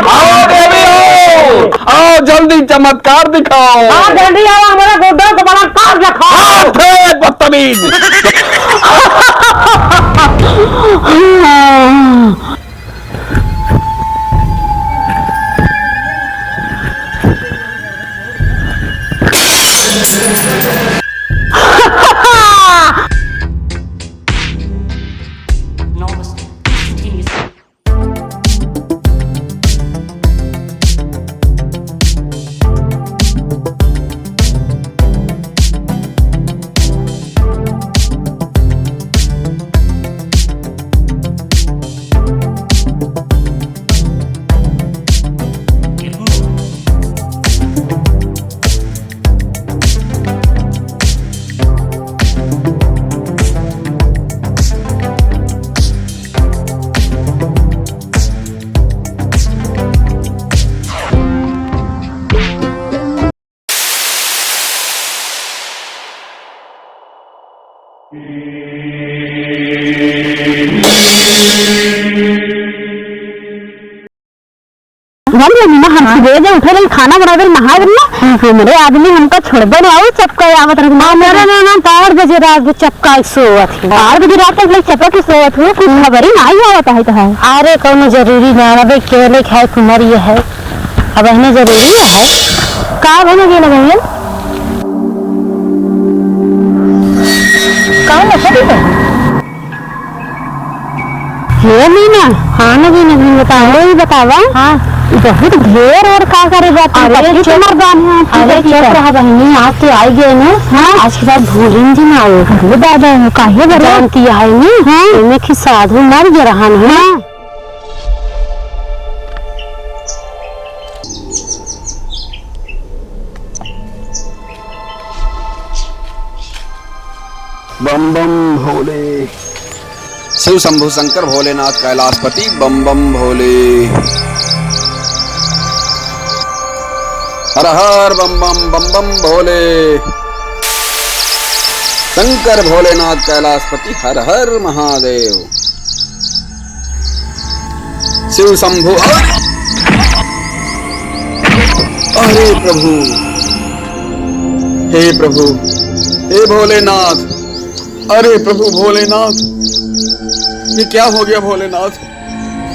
आओ देवी आओ जल्दी चमत्कार दिखाओ। जल्दी आओ, हमारे गुड्डों को बलात्कार दिखाओ। बदतमीज। उठे खाना बनावे नहा हमारे आदमी हमको छोड़बे नहीं आओ चपका आवत रखना मेरे ना 4 बजे रात चपका सोवत 4 बजे रात तक चपका की सोवत हो कुछ खबर ही नहीं आवत है। अरे कौन जरूरी ना अबे केले खाए कुमार ये है अब है जरूरी है का बने गेल भैया कौन है ये मीना। हाँ नहीं नहीं बताओ ही बतावा। हाँ बहुत ढेर और का करे जाता है। अरे चुप रहा बहनी आज तो आई गए ना। हाँ आज के बाद भूलिन जी ना आओ। अरे दादा काहे जानती है नी। हाँ मैं कि साधु मर गया रहा ना। हाँ बम बम भोले शिव शंभु शंकर भोलेनाथ कैलाशपति बम बम भोले हर हर बम बम भोले शंकर भोलेनाथ कैलाशपति हर हर महादेव शिव शंभु। अरे प्रभु हे भोलेनाथ। अरे प्रभु भोलेनाथ ये क्या हो गया भोलेनाथ।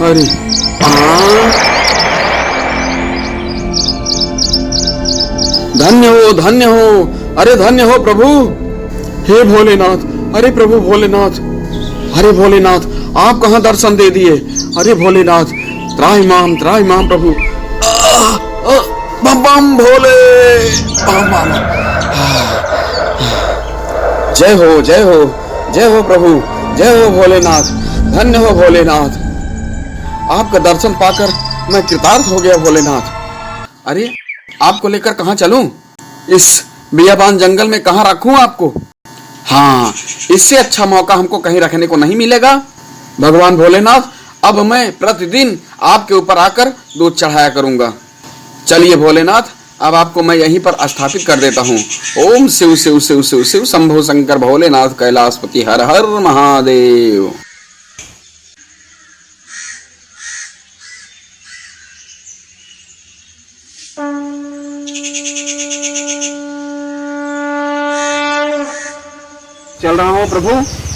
अरे धन्य हो अरे धन्य हो प्रभु। हे भोलेनाथ। अरे प्रभु भोलेनाथ। अरे भोलेनाथ आप कहाँ दर्शन दे दिए। अरे भोलेनाथ त्राहिमाम प्रभु। बम बम भोले। जय हो प्रभु। जय हो भोलेनाथ। धन्य हो भोलेनाथ। आपका दर्शन पाकर मैं कृतार्थ हो गया भोलेनाथ। अरे आपको लेकर कहाँ चलूं? इस बियाबान जंगल में कहाँ रखूं आपको? हाँ इससे अच्छा मौका हमको कहीं रखने को नहीं मिलेगा। भगवान भोलेनाथ अब मैं प्रतिदिन आपके ऊपर आकर दूध चढ़ाया करूंगा। चलिए भोलेनाथ अब आपको मैं यहीं पर स्थापित कर देता हूँ। ओम शिव शिव शिव शिव शिव शंभु शंकर भोलेनाथ कैलाशपति हर हर महादेव। चल रहा हूँ प्रभु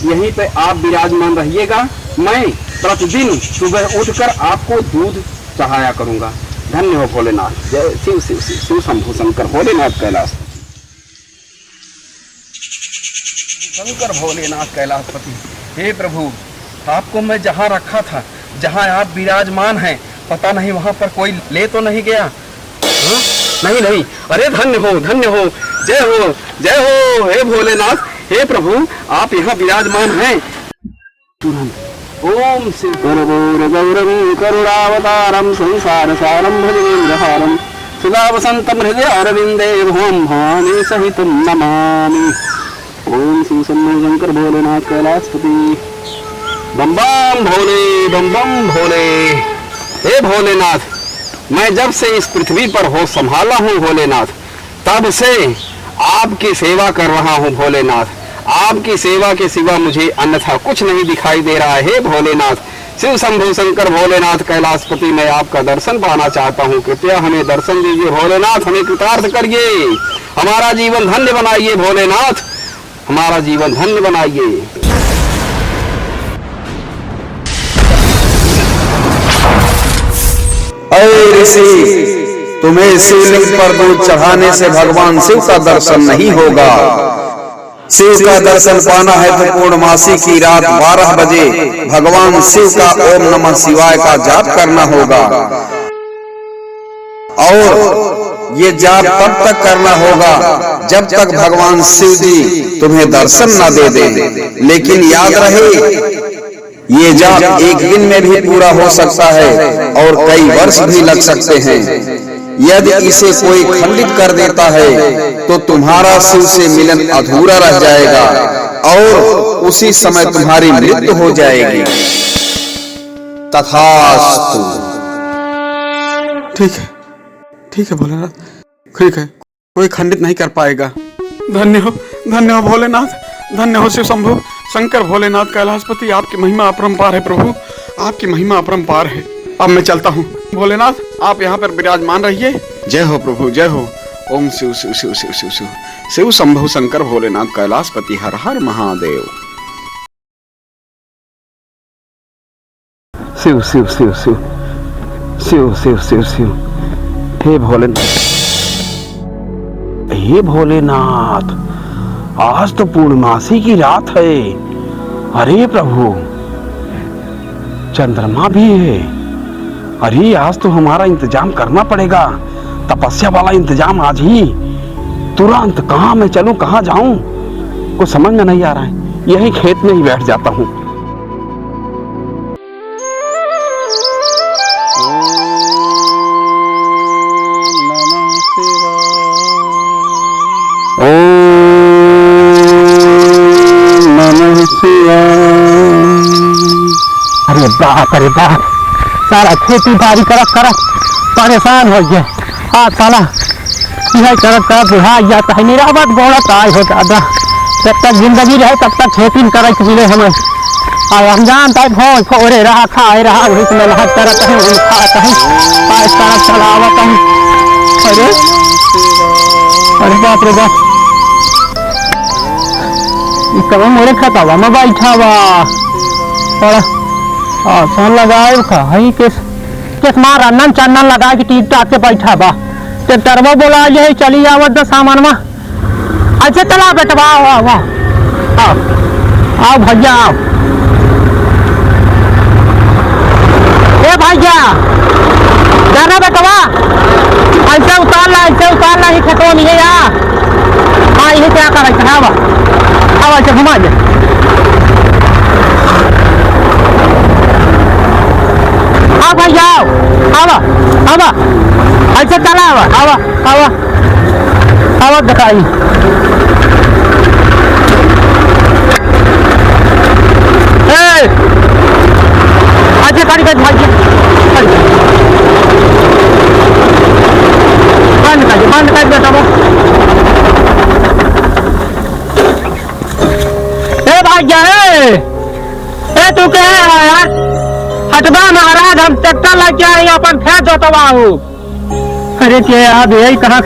यहीं पे आप विराजमान रहिएगा। मैं प्रतिदिन सुबह उठकर आपको दूध चढ़ाया करूंगा। धन्य हो भोलेनाथ। जय शिव शिव शिव शिव शंभु शंकर भोलेनाथ कैलाश शंकर भोलेनाथ कैलाशपति। हे प्रभु आपको मैं जहाँ रखा था जहाँ आप विराजमान हैं पता नहीं वहाँ पर कोई ले तो नहीं गया। हाँ? नहीं अरे धन्य हो जय हो हे भोलेनाथ। हे प्रभु आप यहाँ विराजमान हैं। ओम शिव गौरवं करुणावतारं संसार सारं भजेन्द्रहारं सदा वसन्तं हृदय अरविंदे भवं भवानी सहितं नमामि। ओम शिव शंभु शंकर भोलेनाथ कैलाशपति बम बम भोले। हे भोलेनाथ मैं जब से इस पृथ्वी पर हो संभाला हूँ भोलेनाथ तब से आपकी सेवा कर रहा हूँ भोलेनाथ। आपकी सेवा के सिवा मुझे अन्यथा कुछ नहीं दिखाई दे रहा है भोलेनाथ। शिव शंभु शंकर भोलेनाथ कैलाशपति, मैं आपका दर्शन पाना चाहता हूँ, कृपया हमें दर्शन दीजिए भोलेनाथ, हमें कृतार्थ करिए, हमारा जीवन धन्य बनाइए भोलेनाथ, हमारा जीवन धन्य बनाइए। अरे ऋषि, तुम्हें शिवलिंग पर दूध चढ़ाने से भगवान शिव का दर्शन नहीं होगा। शिव का दर्शन पाना है तो पूर्णमासी की रात 12 बजे भगवान शिव का ओम नमः शिवाय का जाप करना होगा, और ये जाप तब तक करना होगा जब तक भगवान शिव जी तुम्हें दर्शन न दे दें। लेकिन याद रहे, ये जाप एक दिन में भी पूरा हो सकता है और कई वर्ष भी लग सकते हैं। यदि इसे कोई खंडित कर देता है तो तुम्हारा शिव से मिलन अधूरा रह जाएगा और उसी समय तुम्हारी मृत्यु हो जाएगी। तथास्तु। ठीक है भोलेनाथ, ठीक है, कोई खंडित नहीं कर पाएगा। धन्य हो भोलेनाथ, धन्य हो शिव शंभु शंकर भोलेनाथ कैलाशपति, आपकी महिमा अपरंपार है प्रभु, आपकी महिमा अपरंपार है। अब मैं चलता हूँ भोलेनाथ, आप यहाँ पर विराजमान रहिए। जय हो प्रभु, जय हो। ओम शिव शिव शिव शिव शिव शिव शिव शंभु शंकर भोलेनाथ कैलाशपति, हर हर महादेव। शिव शिव शिव शिव शिव शिव शिव शिव। हे भोलेनाथ, हे भोलेनाथ, आज तो पूर्णमासी की रात है। अरे प्रभु, चंद्रमा भी है। अरे आज तो हमारा इंतजाम करना पड़ेगा, तपस्या वाला इंतजाम आज ही। तुरंत कहाँ मैं चलूं, कहाँ जाऊं, कुछ समझ में नहीं आ रहा है। यही खेत में ही बैठ जाता हूँ। अरे बाप, सारा खेती बाड़ी करत परेशान हो गया। आज साला यह करत बुढ़ा जाता है, मेरा बात गौरत आय हो दादा। जब तक जिंदगी रहे तब तक खेती करे मिले हमें। और हम जानता है भोज फोड़े रहा, खाए रहा, उसमें लहत करत है, खाता है, पास तरह चलावत है। अरे बाप रे बाप, कब मोरे खतावा में बैठा बा आसान लगाए कहीं किस मार अन्नन चन्नन लगा के टीट टाट के बैठा बा। ट्रैक्टरवा बोला यही चली आवत द सामान में। अच्छा चला बेटवा, आओ आओ भैया आओ। ए भैया जाना बेटवा, ऐसे उतार ला ही खतो नहीं है यार। हाँ यही क्या कर रहे थे, अब ऐसे घुमा दे। हाँ भैया आओ, ऐसे चला आओ दिखाई। अच्छा खड़ी कर भैया, बंद कर बेटा वो। भैया तू क्या है यार, हटवा महाराज, हम ट्रैक्टर लेके आए अपन खेत जोतवाऊ। अरे के अब यही कहा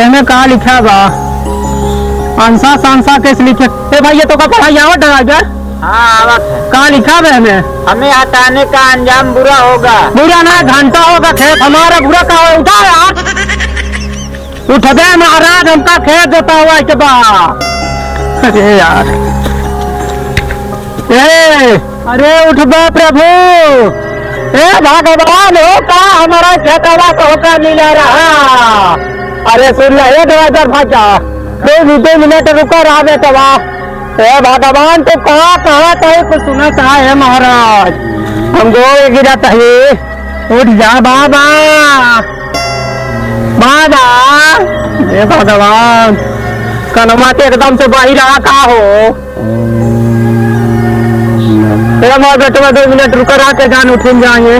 एमे कहा लिखा बा, अंसा सांसा कैसे लिखे। ए भैया तो का पढ़ाई आवत ड्राइवर? हाँ आवत है। कहा लिखा है हमें? हमें हटाने का अंजाम बुरा होगा। बुरा ना घंटा होगा, खेत हमारा बुरा का हो। उठा यार, उठ दे महाराज, हमका खेत जोता हुआ के बा। अरे यार, अरे उठ बा प्रभु, ए भगवान हो का हमारा खेतवा को होकर मिला रहा। अरे सुन ले ये ड्राइवर भाजा, 2 मिनट रुका रहा बेटवा। ए भगवान तो कहाँ कहीं कुछ सुना चाह है महाराज, हम दो गिरा चाहिए। उठ जा बाबा, बाबा। ए भगवान, कनमा तो एकदम से बाहर रहा का हो। हमारे बेटे 2 मिनट रुका रहा के जान उठ जाएंगे।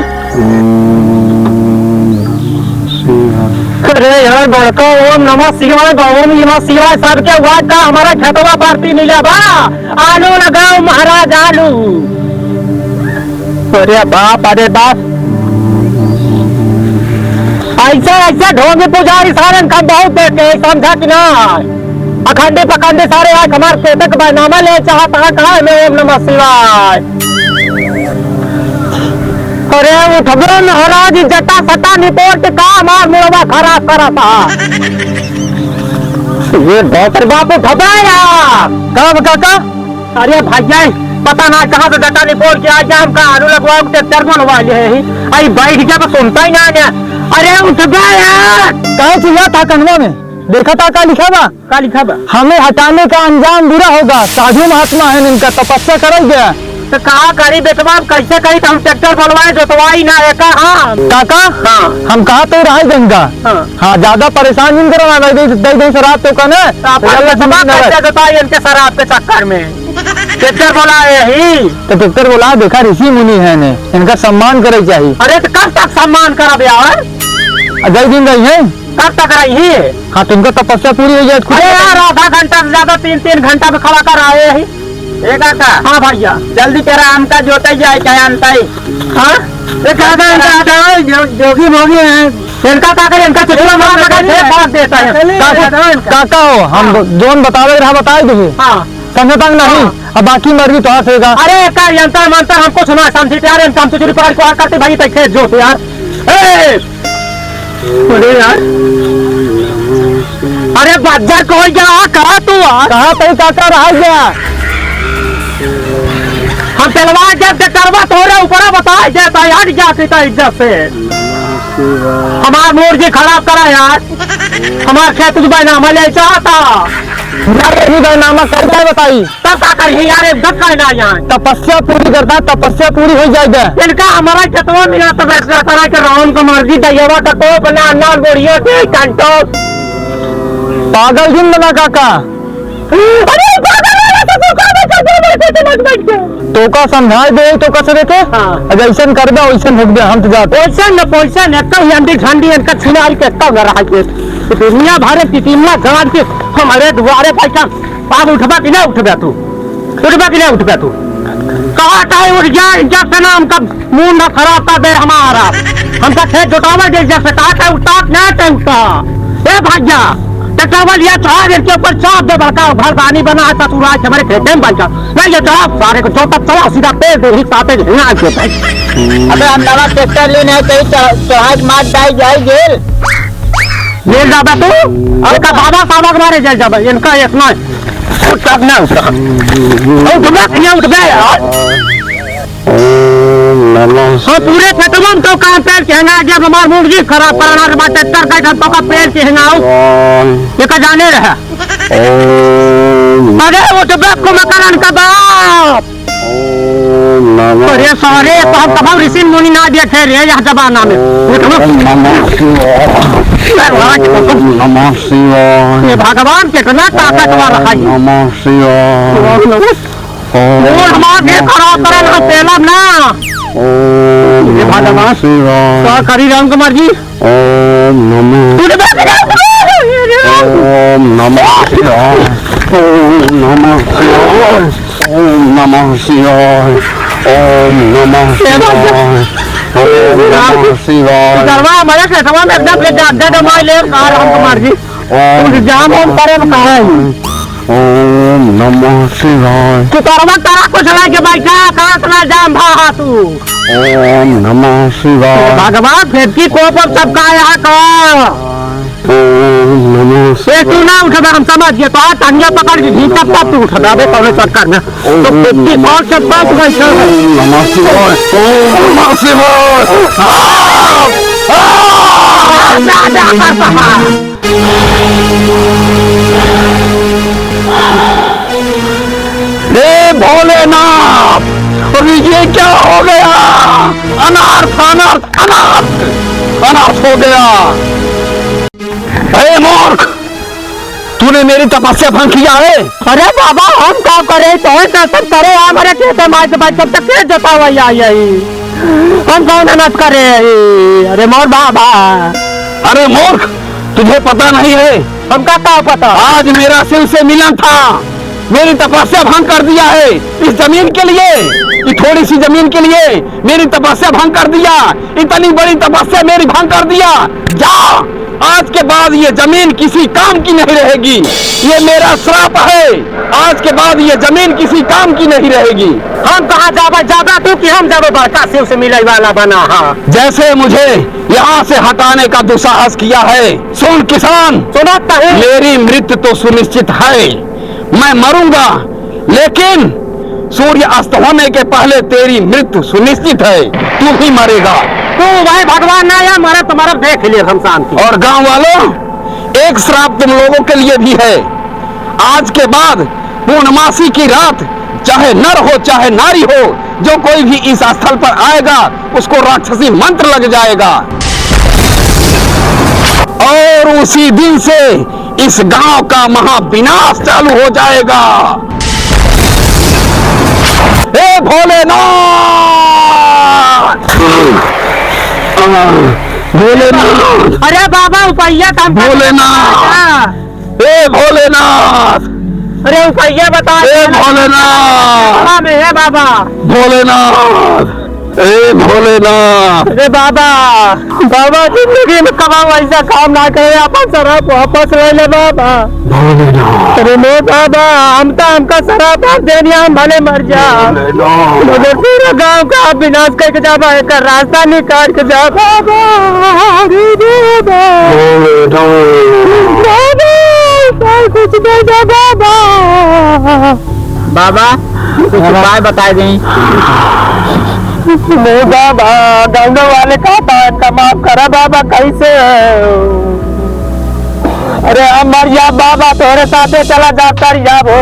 अरे यार बड़का ओम नमः शिवाय, ओम नमः शिवाय सबके हुआ का हमारा खेतवा पार्टी मिला बा। आलू लगाओ महाराज, आलू। अरे बाप ऐसा ऐसा ढोंगे पुजारी सारे का बहुत देखे समझा कि ना अखंडे पखंडे सारे आज हमारे पेटक बैनामा ले चाहता कहा में ओम नमः शिवाय। अरे उठबो महाराज जटा सटा निपोट का मार मुड़वा खराब करा था ये डॉक्टर बाप उठबा यार कब काका। अरे भैया पता ना कहाँ से जटा निपोट के आज हम का आलू लगवाओ ट्रैक्टर बनवाए है आई बैठ जब सुनता ही ना गया। अरे उठबा यार कहा चिल्ला था कन्वा में देखा था क्या लिखा बा हमें हटाने का अंजाम बुरा होगा। साधु महात्मा है इनका तपस्या कर गया तो कहा करी बेटवा कैसे करी तो हम ट्रैक्टर बनवाए जोतवाई ना है हाँ काका। हाँ हम कहा तो रहा गंगा। हाँ ज्यादा परेशान नहीं करो दे शराब तो कने इनके शराब के चक्कर में ट्रैक्टर बोलाए ही तो ट्रैक्टर बोला देखा ऋषि मुनि है ने इनका सम्मान करे चाहिए। अरे तो कब तक सम्मान करा यार अजय दिन रही है कब तक रही है। हाँ तुमको तपस्या पूरी हो जाए। अरे यार आधा घंटा से ज्यादा 3 घंटा में खड़ा कर आए ही एक आता। हाँ भैया जल्दी तेरा आम का जोता जाए चाहे अंता ही। हाँ जोगी भोगी है इनका का करे इनका चिट्ठी मार देता है काका हो हम जोन बतावे रहा बताए तुझे। हाँ संगतंग नहीं अब बाकी मर्जी तो हंसेगा। अरे का यंत्र मंत्र हमको सुना समझी यार हम तो चोरी पकड़ को करते भाई तक जोत यार। अरे यार अरे बज्जर को जा कहा तू कहा तो काका रह गया। हम तलवार जब करवा तो रहे ऊपर बताया जाता हट जाती था इज्जत से हमार मुर्गी खराब करा यार हमार खेत बैनामा ले चाहता बैनामा कर बताई तब का करी यार धक्का ना यहाँ तपस्या पूरी करता तपस्या पूरी हो जाएगा। इनका हमारा खेतवा मिला तो वैसा करा के राम को मर्जी दैवा का तो बना अन्ना गोड़ियों के कंटो पागल जिन बना काका। तो का समझाए दे तो कसरे के जैसे कर दो वैसे भुग दे हम तो जाते वैसे न पैसा न तो अंडी ठंडी इनका छिनाल के तब रहा के दुनिया भरे तितिमला गाड़ के हमारे द्वारे पैसा पाप उठबा कि ना उठबा तू कहा टाइम उठ जाए जब से नाम का मुंह न खराब कर दे हमारा हमका खेत जोतावा दे जैसे कहा उठा ना उठा ए भैया ट्रैक्टर लिया चार के ऊपर चाप दे बड़का घर पानी बना है ससुराल से हमारे खेत में बचा नहीं ये चाप सारे को चौथा चला सीधा पेड़ दे ही साथे हिंगा के अबे हम नवा ट्रैक्टर लेने कहीं चढ़ाई मार डाई जाए जेल जाबा तू और का बाबा साहब मारे जेल जाबा इनका इतना उठा ना उठा उठ बे यार। हाँ पूरे खेतवन तो कहाँ पेड़ के हंगा जब हमार मुर्गी खराब कराना के बाद ट्रैक्टर का तो का पेड़ के हंगाओ ये का जाने रहा। अरे वो तो बाप को मकान का बाप अरे सारे तो हम कभी ऋषि मुनि ना देखे रे यह जमाना में ये भगवान कितना ताकतवर है हमारे खराब करना तेला ना ये भगवान तो करी राम कुमार जी ओम नमः शिवाय ओम नमः शिवाय ओम नमः शिवाय ओम नमः शिवाय ओम नमः शिवाय करवा मजा के सवा में एकदम ले जा माय ले राम कुमार जी ओम जाम हम करे में कहा है ओम नमः शिवाय तू करवा तारा को चला के बैठा कहां से जाम भा तू ओम नमः शिवाय भगवान फिर की कोपर सबका यहाँ का ओम नमः से तू ना उठा हम समझ गए तो आज टंगे पकड़ के घीचा तब तू उठा बे कौन चक्कर में तो फिफ्टी और सब बात बैठा है नमः शिवाय ओम नमः शिवाय हे भोलेनाथ अभी ये क्या हो गया। अनाथ अनाथ अनाथ अनाथ हो गया। हे मूर्ख तूने मेरी तपस्या भंग किया है। अरे बाबा हम क्या करे तो सब करे हमारे खेत में जब तक के जता हुआ यही हम कौन अनाथ करे। अरे मोर बाबा अरे मूर्ख तुझे पता नहीं है हमका क्या पता। आज मेरा शिव से मिलन था मेरी तपस्या भंग कर दिया है इस जमीन के लिए, कि थोड़ी सी जमीन के लिए मेरी तपस्या भंग कर दिया, इतनी बड़ी तपस्या मेरी भंग कर दिया। जा, आज के बाद ये जमीन किसी काम की नहीं रहेगी, ये मेरा श्राप है। आज के बाद ये जमीन किसी काम की नहीं रहेगी। हम कहाँ जाबा तू कि हम जाबो बड़का शिव से मिले वाला बना। हाँ, जैसे मुझे यहाँ से हटाने का दुस्साहस किया है, सुन किसान, सुनाता है। मेरी मृत्यु तो सुनिश्चित है, मैं मरूंगा, लेकिन सूर्य अस्त होने के पहले तेरी मृत्यु सुनिश्चित है, तू ही मरेगा। तू भाई भगवान ना या मरे तुम्हारा देख लिए शमशान की। और गांव वालों, एक श्राप तुम लोगों के लिए भी है। आज के बाद पूर्णमासी की रात, चाहे नर हो चाहे नारी हो, जो कोई भी इस स्थल पर आएगा उसको राक्षसी मंत्र लग जाएगा, और उसी दिन से इस गांव का महाविनाश चालू हो जाएगा। हे भोलेनाथ, भोलेनाथ, अरे बाबा उपैया तम भोलेनाथ, हे भोलेनाथ, अरे उपैया बता। हे भोलेनाथ, हाँ में है बाबा। भोलेनाथ, हे भोलेनाथ। अरे बाबा जिंदगी में कमाओ ऐसा काम ना करे, अपन शराब वापस ले ले बाबा। भोलेनाथ, अरे नो बाबा, हम तो हमका शराब आप देनी, हम भले मर जा, मगर पूरा गांव का आप विनाश करके जा, एक रास्ता निकाल के जा बाबा। अरे बाबा, कुछ दे दो बाबा। बाबा कुछ उपाय बता दें। नहीं बाबा, गंगा वाले का माफ करा बाबा, कैसे है? अरे हम मर जा बाबा, तोरे साथे चला जाता जाबो।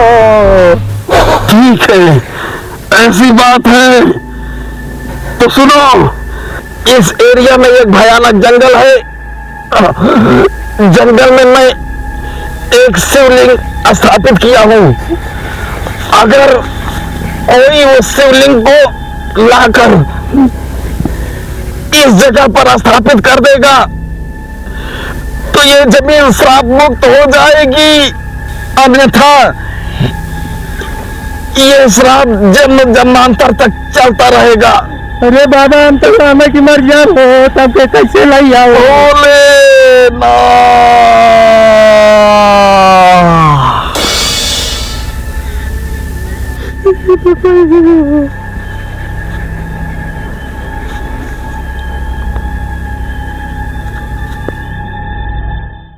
ठीक है, ऐसी बात है तो सुनो, इस एरिया में एक भयानक जंगल है, जंगल में मैं एक शिवलिंग स्थापित किया हूँ। अगर कोई उस शिवलिंग को लाकर इस जगह पर स्थापित कर देगा तो ये जमीन श्राप मुक्त हो जाएगी, अन्यथा ये श्राप जन्म जन्मांतर तक चलता रहेगा। अरे बाबा, हम तो समय की मर जा हो, तब के कैसे लाई आओ? भोलेनाथ,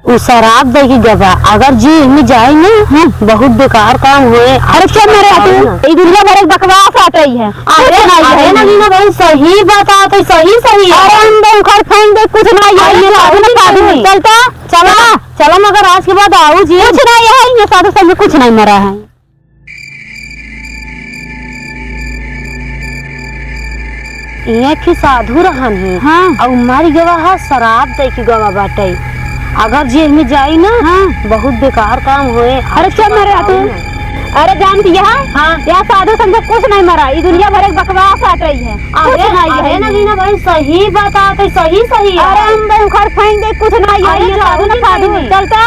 उस शराब दे की गवा, अगर जी में जाए ना, बहुत बेकार काम हुए। अरे क्या मेरे ये दुनिया भर बकवास आ रही है। अरे ना भाई, सही बता तो सही अरे हम उखड़ फेंक दे, कुछ नहीं चलता। चलो मगर आज के बाद आओ जी, कुछ नहीं है, ये साधु संग कुछ नहीं मरा है। ये की साधु रहन है। हाँ, और हमारी गवाह शराब दे की गवाह बाटे, अगर जेल में जाई ना, बहुत बेकार काम हुए। अरे क्या मरे तू? अरे जानती यहाँ साधु संत कुछ नहीं मरा, ये दुनिया भर एक बकवास आ रही है। अरे नगीना भाई, सही बता तो सही। अरे हम उखड़ फेंक दे, कुछ नहीं है, साधु चलता।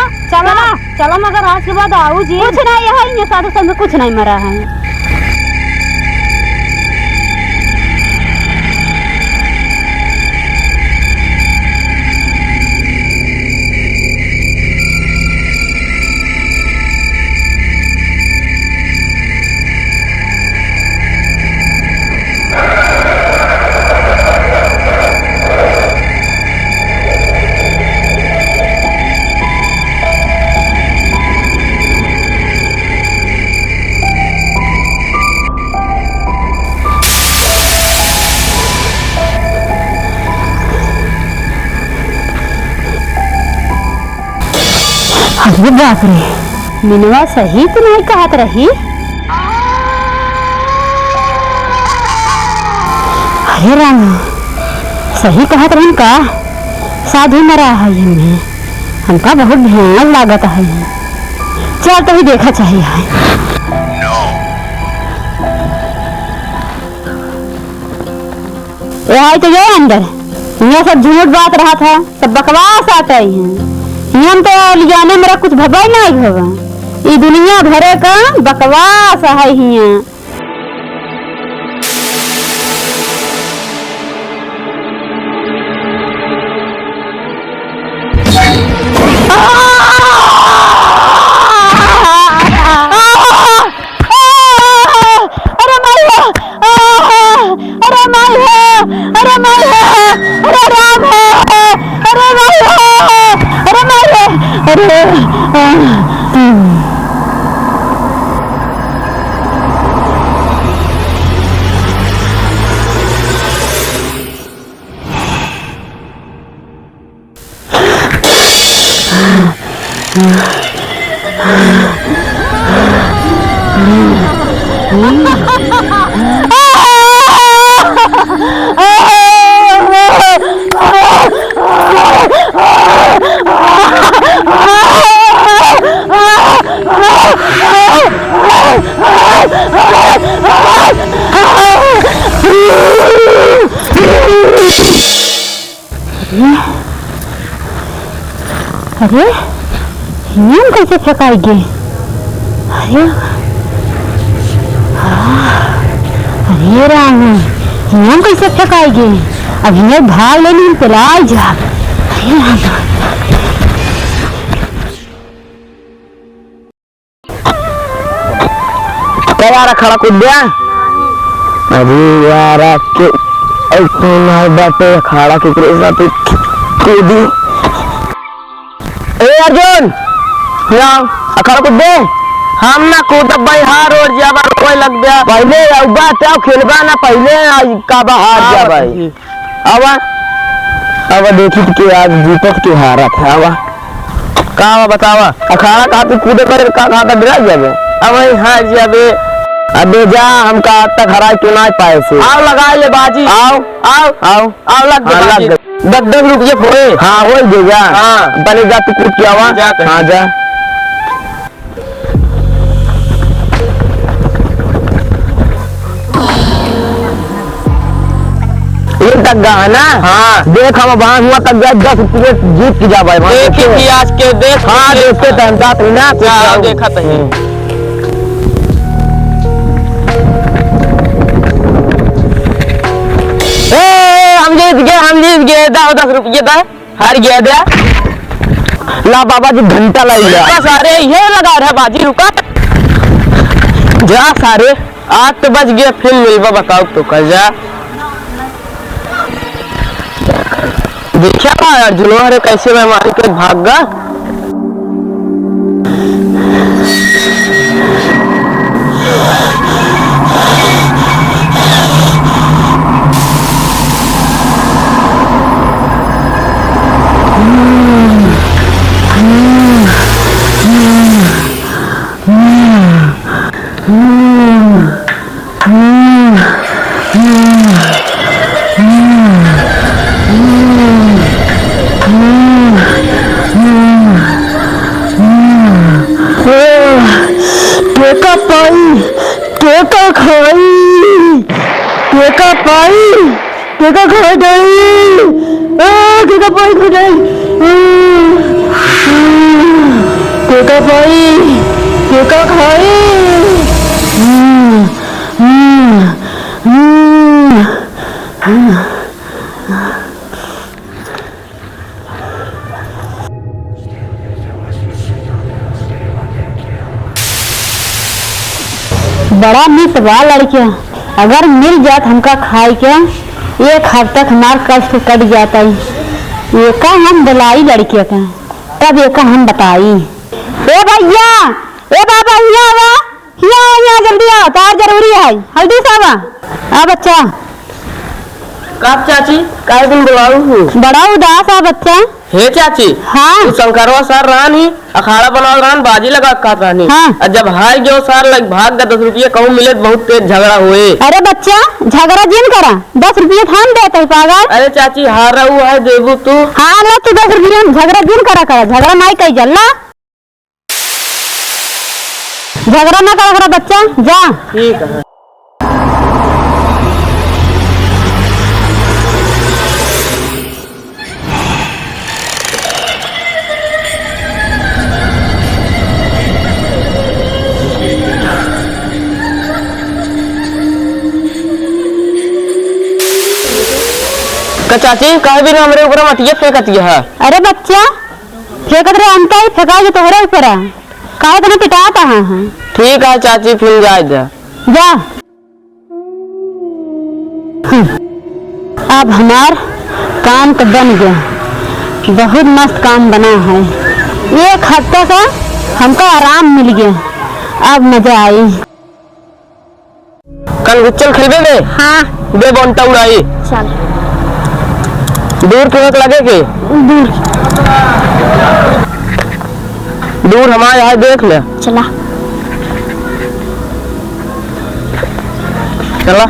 चलो मगर आज के बाद आओ जी, कुछ नहीं है, ये साधु संत कुछ नहीं मरा है। अरे बाप रे, मिनवा सही तो नहीं कहत रही। अरे राम, सही कहत रही का, साधु मरा है इनमें, हमका बहुत भयानक लागत है। चल तो भी देखा चाहिए है। ये तो गए अंदर, ये सब झूठ बात रहा था, सब बकवास आता ही है। हम तो लिजाने मेरा कुछ भबाई नहीं होगा, ई दुनिया भरे का बकवास है हियां। अरे माया, अरे माया, अरे माया, अरे राम है, अरे माया, अरे माया, अरे अरे हिम कैसे फेंकाएंगे? अरे अरे राम, हिम कैसे फेंकाएंगे? अब ये भाग लेने पिलाई जा। अरे राम, क्या यार खड़ा कूद गया? अरे यार के बाटे खड़ा के कूदी। ए अर्जुन खड़ा कूद दे। हम ना कूद भाई हार और जा कोई लग गया पहले बात खेलबा ना पहले का बाहर जा भाई। अब देखी के आज जीतत के हारा था। अब का बतावा अखाड़ा का तू कूदे करे का डरा जाबे। अब हाँ जी अबे जा हम का तक हरा क्यों ना पाए से। आओ लगा ले बाजी। आओ आओ आओ आओ लग बाजी। 10 रुपये फोड़े। हाँ हो देगा। हाँ पहले जा तू कूद के आवा। हाँ जा ये तक गा है ना। हाँ देख हम वहां हुआ तक गया 10 रुपये जीत के जा भाई। देखे आज के देख। हाँ देखते टाइम साथ ही ना देखा तो हम जीत गए 10 रुपये था हार गया दे। ला बाबा जी घंटा लग गया सारे ये लगा रहा बाजी रुका जा सारे 8 बज गए फिर मिलवा बताओ तो कल जा देखा अर्जुन अरे कैसे मैं मार के भाग गया। बड़ा मित बा लड़कियां, अगर मिल जात हमका खाए के एक हफ्ता हमार कष्ट कट जाता है। ये का हम बुलाई लड़कियों का तब ये का हम बताई। ए भैया, ए बाबा यहाँ जल्दी आओ, तार जरूरी है, हल्दी सावा आ बच्चा। कब चाची काय दिन बुलाऊ? बड़ा उदास है बच्चा। हे चाची हाँ तू शंकरवा सर रानी अखाड़ा बनाओ रान बाजी लगा खाता नहीं। हाँ जब हार गयो सर लग भाग गया 10 रुपये कहूँ मिले बहुत तेज झगड़ा हुए। अरे बच्चा झगड़ा जिन करा 10 रुपये थाम देते है पागल। अरे चाची हारा हुआ है देबू तू। हाँ ला तू 10 रुपये झगड़ा जिन करा झगड़ा नहीं कही जल्ला झगड़ा ना करा बच्चा जा। ठीक है का चाची कहे भी हमरे ऊपर मटिया फेंकती है। अरे बच्चा फेंकत रहे अंता ही फेंका जो तोहरे ऊपर है काहे तने पिटाता है। ठीक है चाची फिर जाए जा। अब हमार काम तो बन गया, बहुत मस्त काम बना है। एक हफ्ते का हमको आराम मिल गया, अब मजा आई। कल गुच्चल खेलबे दे। हाँ दे बोनता उड़ाई। चल दूर क्यों लगे के? दूर हमारे यहाँ देख ले। चला चला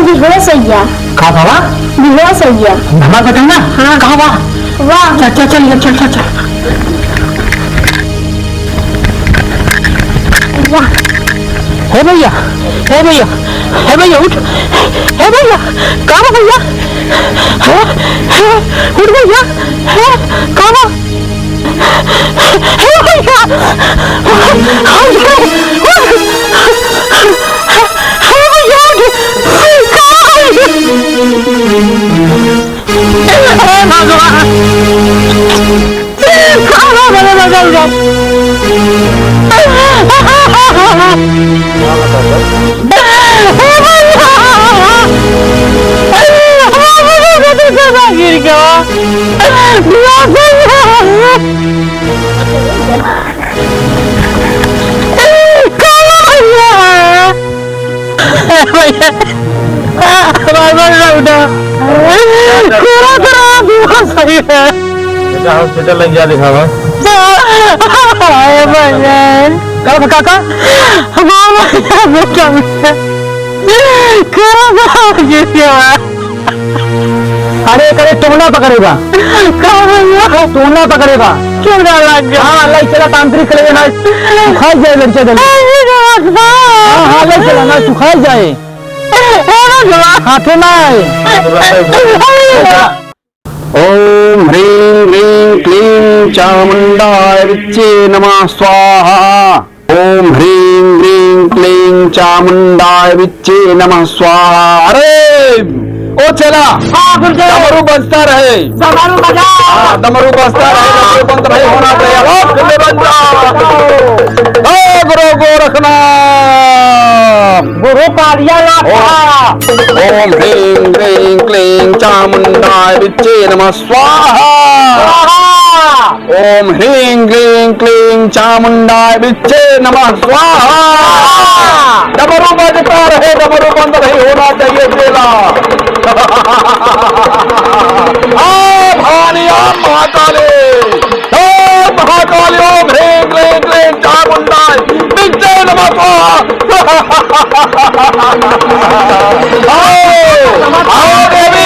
बेहोश हो गया। कहा बाबा? बेहोश हो गया। बाबा बताना। हाँ कहा बा? वाह चल चल चल चल चल चल। वाह हे भैया हे भैया हे भैया उठ। हे भैया कहाँ भैया? उठ भैया। कहाँ? हे भैया गिर गया। हॉस्पिटल लग गया दिखावा। काका अरे करे टोना पकड़ेगा। टोना पकड़ेगा क्यों लग गया? हाँ लाई चला तांत्रिक करेगा ना सुखाई जाए लड़के दल। हाँ लाई चला ना सुखाई जाए हाथों ना। ओम ह्रीं ह्रीं क्लीं चामुंडाय विच्चे नमः स्वाहा। ओम ह्रीं ह्रीं क्लीं चामुंडाय विच्चे नमः स्वाहा। अरे ओ चला डमरू बजता रहे। डमरू बजा। डमरू बजता रहे, डमरू बंद रहे होना चाहिए। गुरु गोरखनाथ गुरु कालिया। ओम ह्रीं ह्रीं क्लीं चामुंडाय विच्चे नमः स्वाहा। ओम ह्रीं ह्रीं क्लीं चामुंडाय विच्चे नमः स्वाहा। डमरू बजता रहे, डमरू बंद नहीं होना चाहिए चेला। महाकाली महाकाली ओम ह्रीं क्लीं क्लीं चामुंडाय विच्चे नमः स्वाहा। आओ देवी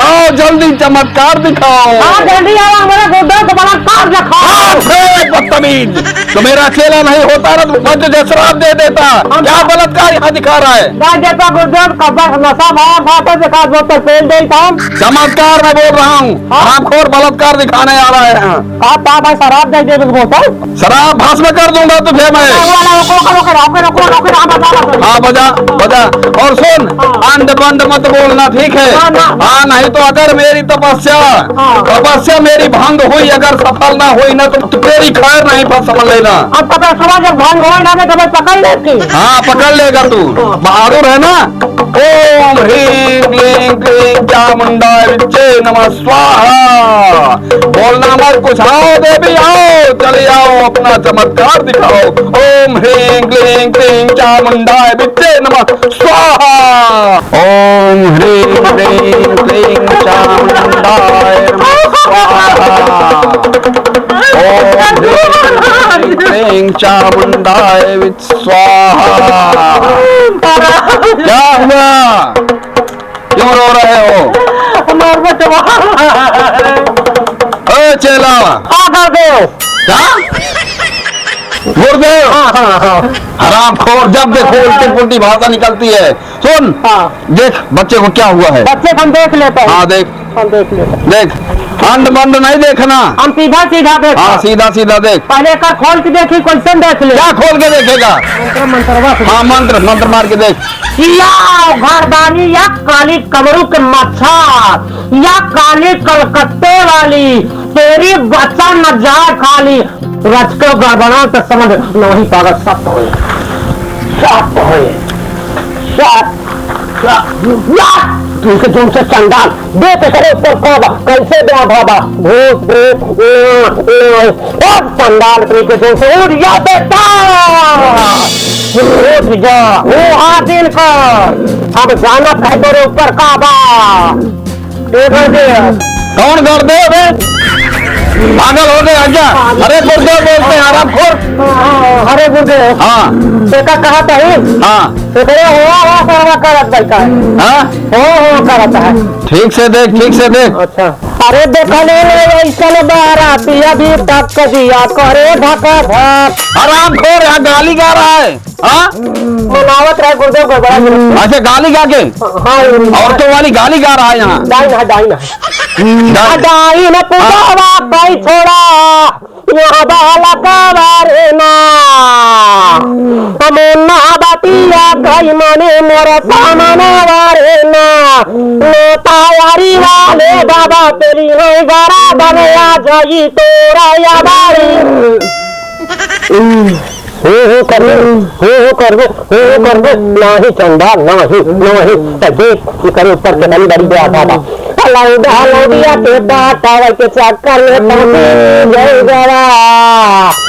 आओ जल्दी चमत्कार दिखाओ। जल्दी आओ हमारा गोदा को बलात्कार दिखाओ। बदतमीज तो मेरा चेला नहीं होता ना तो मैं तुझे श्राप दे देता। क्या बलात्कार यहाँ दिखा रहा है? चमत्कार मैं बोल रहा हूँ, आँखोर बलात्कार दिखाने आ रहा है। शराब दे दे शराब भस्म कर दूंगा तुझे मैं। हाँ बजा बजा। और सुन अंड बंड मत बोलना ठीक है? हाँ नहीं तो अगर मेरी तपस्या मेरी भंग हुई, अगर सफल ना हुई ना तो तेरी खैर नहीं समझ लेना। हाँ पकड़ लेगा तू, बहादुर है ना। ओम ह्रीं क्लीं क्लीं चामुंडाय विच्चे नमः स्वाहा। बोलना मत कुछ। आओ देवी आओ, चले आओ अपना चमत्कार दिखाओ। ओम ह्रीं क्लीं क्लीं चामुंडाय विच्चे नमः स्वाहा। ओम ह्रीं क्लीं क्लीं चामुंडाय नमः स्वाहा। ओम ह्रीं क्लीं चामुंडाय विच्चे स्वाहा। क्या हुआ? क्यों रो रहे हो? ए चेला गुरुदेव क्या गुरुदेव हराम खोर, जब देखो उल्टी पुल्टी भाषा निकलती है। सुन देख बच्चे को क्या हुआ है। बच्चे को हम देख लेते हैं। हाँ देख, हम देख लेते हैं। देख अंड बंद नहीं देखना, हम सीधा सीधा देख। हाँ सीधा सीधा देख। पहले का खोल के देखी, क्वेश्चन देख ले। क्या खोल के देखेगा? हाँ मंत्र मंत्र मार के देख। या घरदानी या काली कमरू के मच्छर या काली कलकत्ते वाली तेरी बच्चा न जाए खाली, रच के गड़बड़ा तो समझ नहीं पागल। सब हो तुमके तुम से चंडाल देख करे ऊपर खोदा कैसे दे भाबा भूत भूत चंडाल तुमके तुम से उड़ जा बेटा, उठ जा वो हासिल कर। अब जाना है तेरे ऊपर काबा कौन गुरुदेव है? पागल हो गए आजा। अरे गुरुदेव बोलते हैं हराम खोर। अरे गुरुदेव हाँ बेटा कहा था हाँ तेरे हुआ सारा करत बैठा है। हाँ हो करता है। ठीक से देख, ठीक से देख। अच्छा अरे देखने ऐसा बाराती अभी तक दिया करे धक्का धक। हराम खोर यहाँ गाली गा रहा है। हाँ मनावत रहे गुरुदेव को बड़ा। ऐसे गाली गा के हाँ औरतों वाली गाली गा रहा है यहाँ। दाई न पूजावा कई छोड़ा यहाँ बाला का बारे ना मुन्ना बतिया कई मने मोरा सामना बारे ना तैयारी वाले बाबा तेरी है गरा बनिया जाई तोरा या बारी हो कर नहीं चंदा नहीं तजे करे ऊपर के बड़ी बड़ी बात बाबा लौडिया के टावर के चक्कर में जय गवा।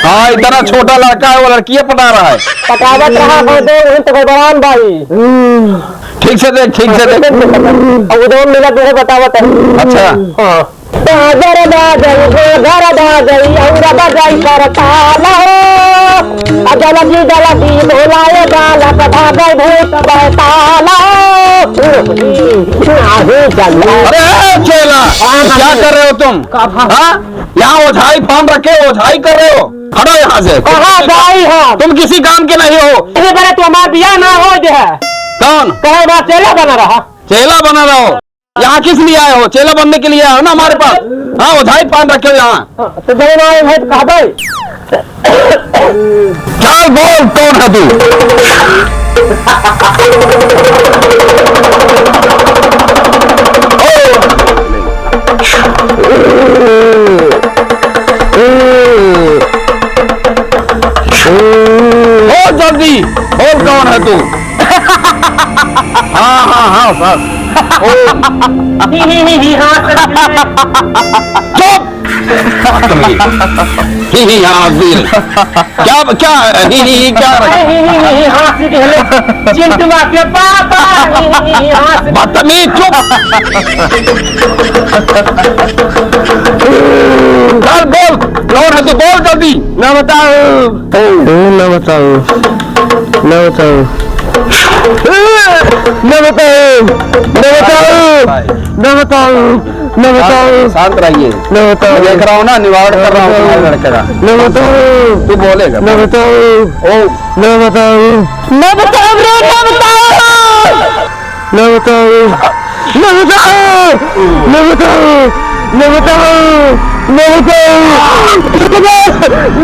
हाँ इतना छोटा लड़का है, वो लड़की पटा रहा है। पटावत रहा तो बड़ान भाई। ठीक से देख, ठीक से देख। उदोन मिला तुझे बतावत है। अच्छा हाँ घर गई और बजाई कर ताला जलदी जलदी बोलाए गाला कथा गई भूत बैताला। अरे चेला क्या कर रहे हो तुम? हाँ यहाँ ओझाई फार्म रखे, ओझाई कर रहे हो। हटो यहाँ से। कहाँ जाई है? तुम किसी काम के नहीं हो। तो हमारा बिया ना हो है। कौन कहे बात चेला बना रहा? चेला बना रहा हो? यहाँ किस लिए आए हो? चेला बनने के लिए आए हो ना हमारे पास। हाँ ओझाई फार्म रखे हो यहाँ। तो दोनों आए भाई कहा भाई चल बोल कौन है तू? बोल जल्दी बोल कौन है तू? हाँ हाँ हाँ सर। चुप क्या क्या क्या बदतमीज। चुप चल बोल कौन है तू? बोल जल्दी। न बताओ न बताओ न बताओ न बताओ न बताओ न बताओ। शांत रहिए। न बताओ देख रहा हूँ ना, निवारण कर रहा हूँ तुम्हारे लड़के का। न बताओ तू बोलेगा। न बताओ ओ न बताओ न बताओ न बताओ न बताओ न बताओ न बताओ न बताओ न बताओ न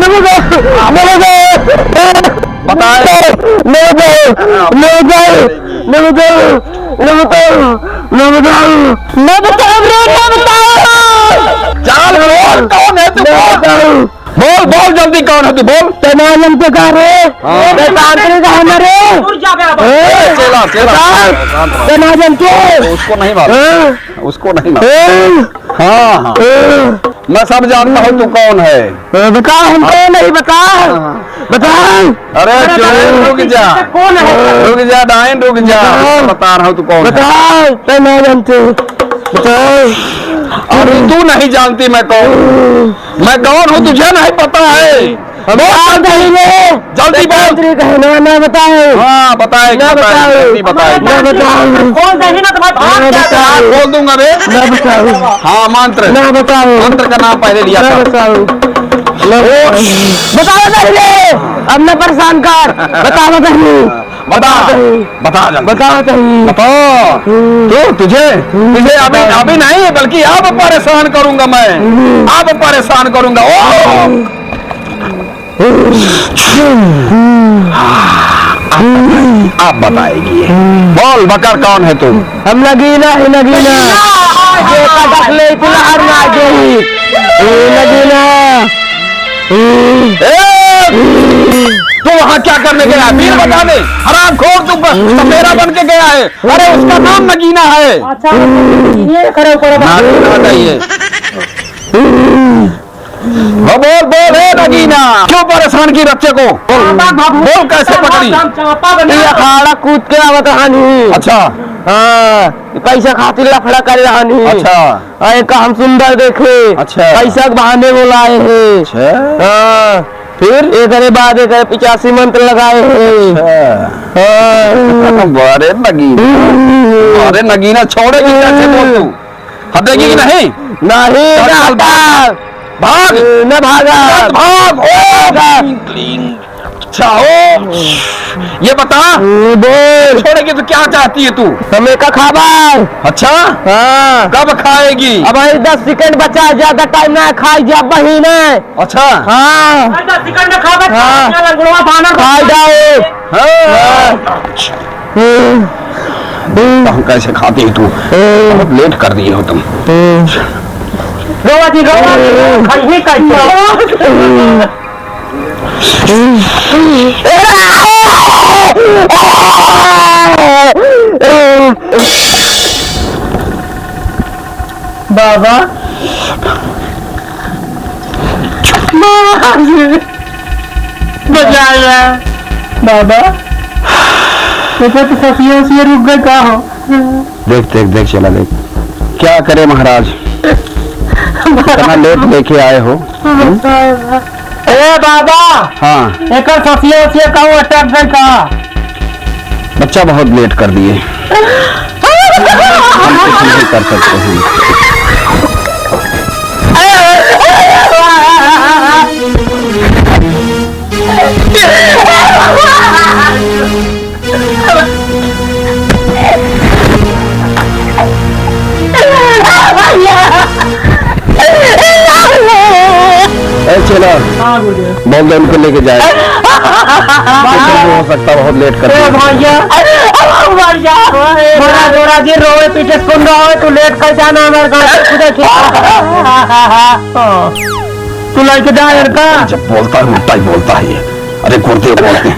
बताओ बताए न बताओ न बताओ न बताओ न बताओ न बताओ न बताओ न बताओ। चल बोल कौन है तू? बोल बोल जल्दी कौन है तू? बोल। तनाजम के कार चेला चेला तनाजम के उसको नहीं मालूम, उसको नहीं मालूम। हाँ हाँ मैं सब जानता हूँ तू कौन है। बता हमको नहीं बता बता। अरे चुप रुक जा, कौन है? रुक जा डाइन रुक जा, बता रहा हूँ तू कौन है। बता तनाजम के बता। अरे तू नहीं जानती मैं कौन हूँ तुझे नहीं पता है। जल्दी बोल। कहना ना बताओ। हाँ बताए ना बताओ। जल्दी बताए। ना बताओ। कौन देही ना तुम्हारे ना बताओ। बोल दूंगा बे। ना बताओ। हाँ मंत्र, ना बताओ। मंत्र का नाम पहले लिया ना था। बताओ। बताओ पहले, अब न परेशान कर। बताओ पहले। बता बता जल्दी। बताओ पहले। बताओ तो तुझे अभी नहीं बल्कि अब परेशान करूंगा मैं, अब परेशान करूंगा। ओ आप बताएगी। बोल बकर कौन है तू? हम नगीना है नगीना। ये कटक ले इतना हर ना गई। नगीना। तू वहाँ क्या करने गया? वीर बता दे। हराम खोर तू सपेरा बन के गया है। अरे उसका नाम नगीना है। अच्छा ये करो करो नागीना चाहिए। बोल बोल हे नगीना, क्यों परेशान की बच्चे को? बोल कैसे पकड़ी? ये अखाड़ा कूद के आवत हानी। अच्छा हाँ, पैसा खातिर लफड़ा कर रहानी। अच्छा अरे का हम सुंदर देखे। अच्छा। पैसा के बहाने बुलाए हैं। अच्छा हाँ, फिर एक बाद एक 85 मंत्र लगाए हैं। अरे नगीना, अरे नगीना छोड़ेगी कैसे? बोल तू हटेगी कि नहीं? नहीं चल, चल, भाग भाग न भागा। भाग। अच्छा हो ये बता, बोल छोड़ेगी तो क्या चाहती है तू? हमें का खाबर। अच्छा हाँ, कब खाएगी? अब 10 सेकंड बचा, ज्यादा टाइम ना खाई जा बहिने। अच्छा हाँ, 10 सेकंड में खावे। हाँ। लंगड़वा बानर खाई जाओ। हम कैसे खाती है तू? बहुत लेट कर दिए हो तुम। रोवा जी खाई कैसे? बाबा बजाया बाबा तो सफिया से रुक गए का हो। देख देख देख चला देख, क्या करे महाराज, इतना लेट लेके आए हो। ए बाबा हाँ एक सफिया से कहूँ अटक गई का? बच्चा बहुत लेट कर दिए, हम कुछ नहीं कर सकते हैं। चलो बोल दे उनको लेके जाए। हो सकता बहुत लेट कर दिए। भैया जी रोए पीछे सुन रहा है, तू लेट कर जाना हमारे तू लड़के जा लड़का। जब बोलता है उल्टा ही बोलता है ये। अरे गुर्दे बोलते हैं।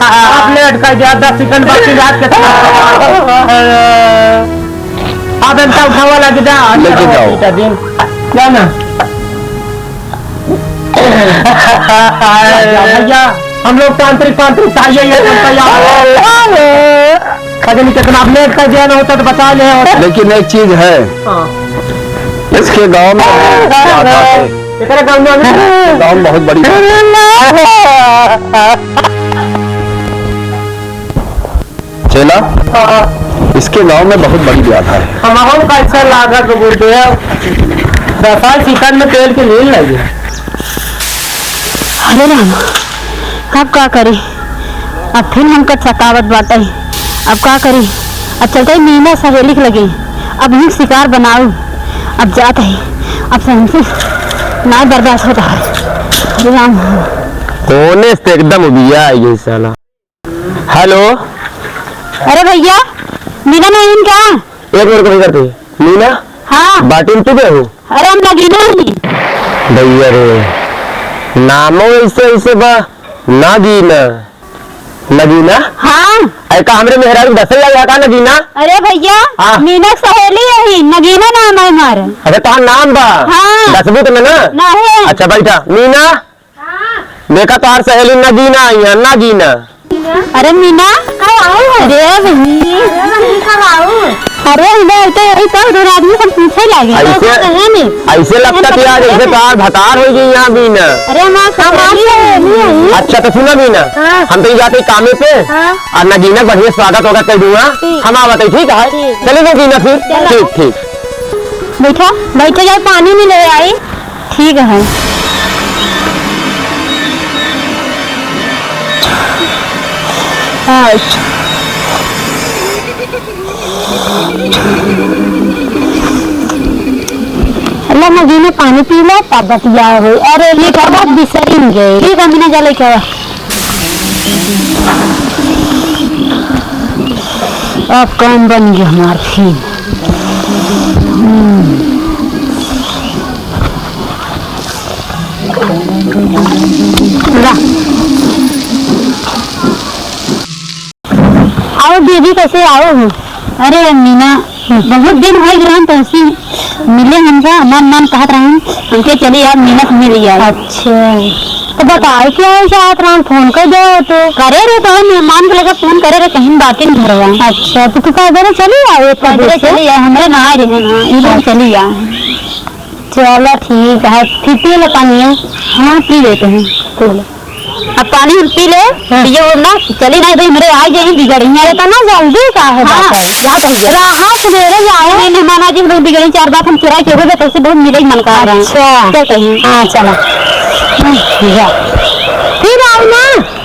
आप लेट कर जा, 10 सेकंड बाकी रात के आप इनका उठावा लग जा लेके जाओ। दिन जाना भैया, हम लोग तांत्रिक चाहिए खजनी कितना आप लेट कर दिया ना होता तो बता ले। लेकिन एक चीज है, इसके गांव में गांव में बहुत बड़ी चला, इसके गांव में बहुत बड़ी व्याधा है। हमारा पैसा लागा तो बोलते हैं 10 चिकन में तेल की नील लगी। अरे राम, अब का करी? अब फिर हमको सतावत बाटे। अब का करी? अब चलते ही मीना सहेली के लगी। अब हम शिकार बनाऊ। अब जाते ही अब से हमसे ना बर्दाश्त होता है। अरे राम, कोने से एकदम उबिया है ये साला। हेलो, अरे भैया मीना नहीं क्या? एक मिनट को करती मीना। हाँ, बाटिन तू हो? अरे हम नगीना ही। भैया रे नामो ऐसे बा नगीना। नगीना? हाँ, अरे का हमरे मेहरारू दस लगा का नगीना? अरे भैया हाँ। मीना सहेली यही नगीना नाम है हमारा। अरे तो नाम बा? हाँ। दसबूत में ना? नहीं। अच्छा बैठा। मीना देखा तार सहेली नगीना आई है। नगीना अरे मीना अरे अरे तो आदमी सब पीछे लगे ऐसे लगता कि यार ऐसे तार भतार हो गई यहाँ भी ना। अरे अच्छा तो सुना भी ना, हम तो जाते कामे पे और नगीना बढ़िया स्वागत होगा कर दूंगा। हम आवत ठीक है, चले नगीना फिर। ठीक ठीक बैठा बैठे जाए, पानी नहीं ले आई। ठीक है। अल्लाह नगीना पानी पी लो तब बतिया हो। अरे ये क्या बात बिसरिन गए। ठीक है, मैंने जले क्या अब काम बन गया हमार फिर। आओ दीदी, कैसे आओ? अरे मीना बहुत दिन हो गए तो ऐसी मिले हमका, मन मन कहत रहा हमके चले यार मिनट मिल गया। अच्छा तो बताओ क्या है चाहत रहा, फोन कर दो तो करे रहे तो मेहमान को लेकर फोन करे रहे कहीं बातें नहीं करवा। अच्छा तो तू कह दे चली आओ, चली आ हमारे नहा रहे ना इधर चली आ। चलो ठीक है, फिर पी लो पानी। हाँ पी लेते हैं, अब पानी पी ले ये ना चली नहीं भाई मेरे आज यही बिगड़ी है तो ना जल्दी का है। राहत मेरे जाओ मेहमान जी लोग बिगड़ी 4 बात हम किराए के हुए कैसे बहुत मिले मन कर रहे हैं। अच्छा क्या कहें? हाँ चला फिर आओ ना।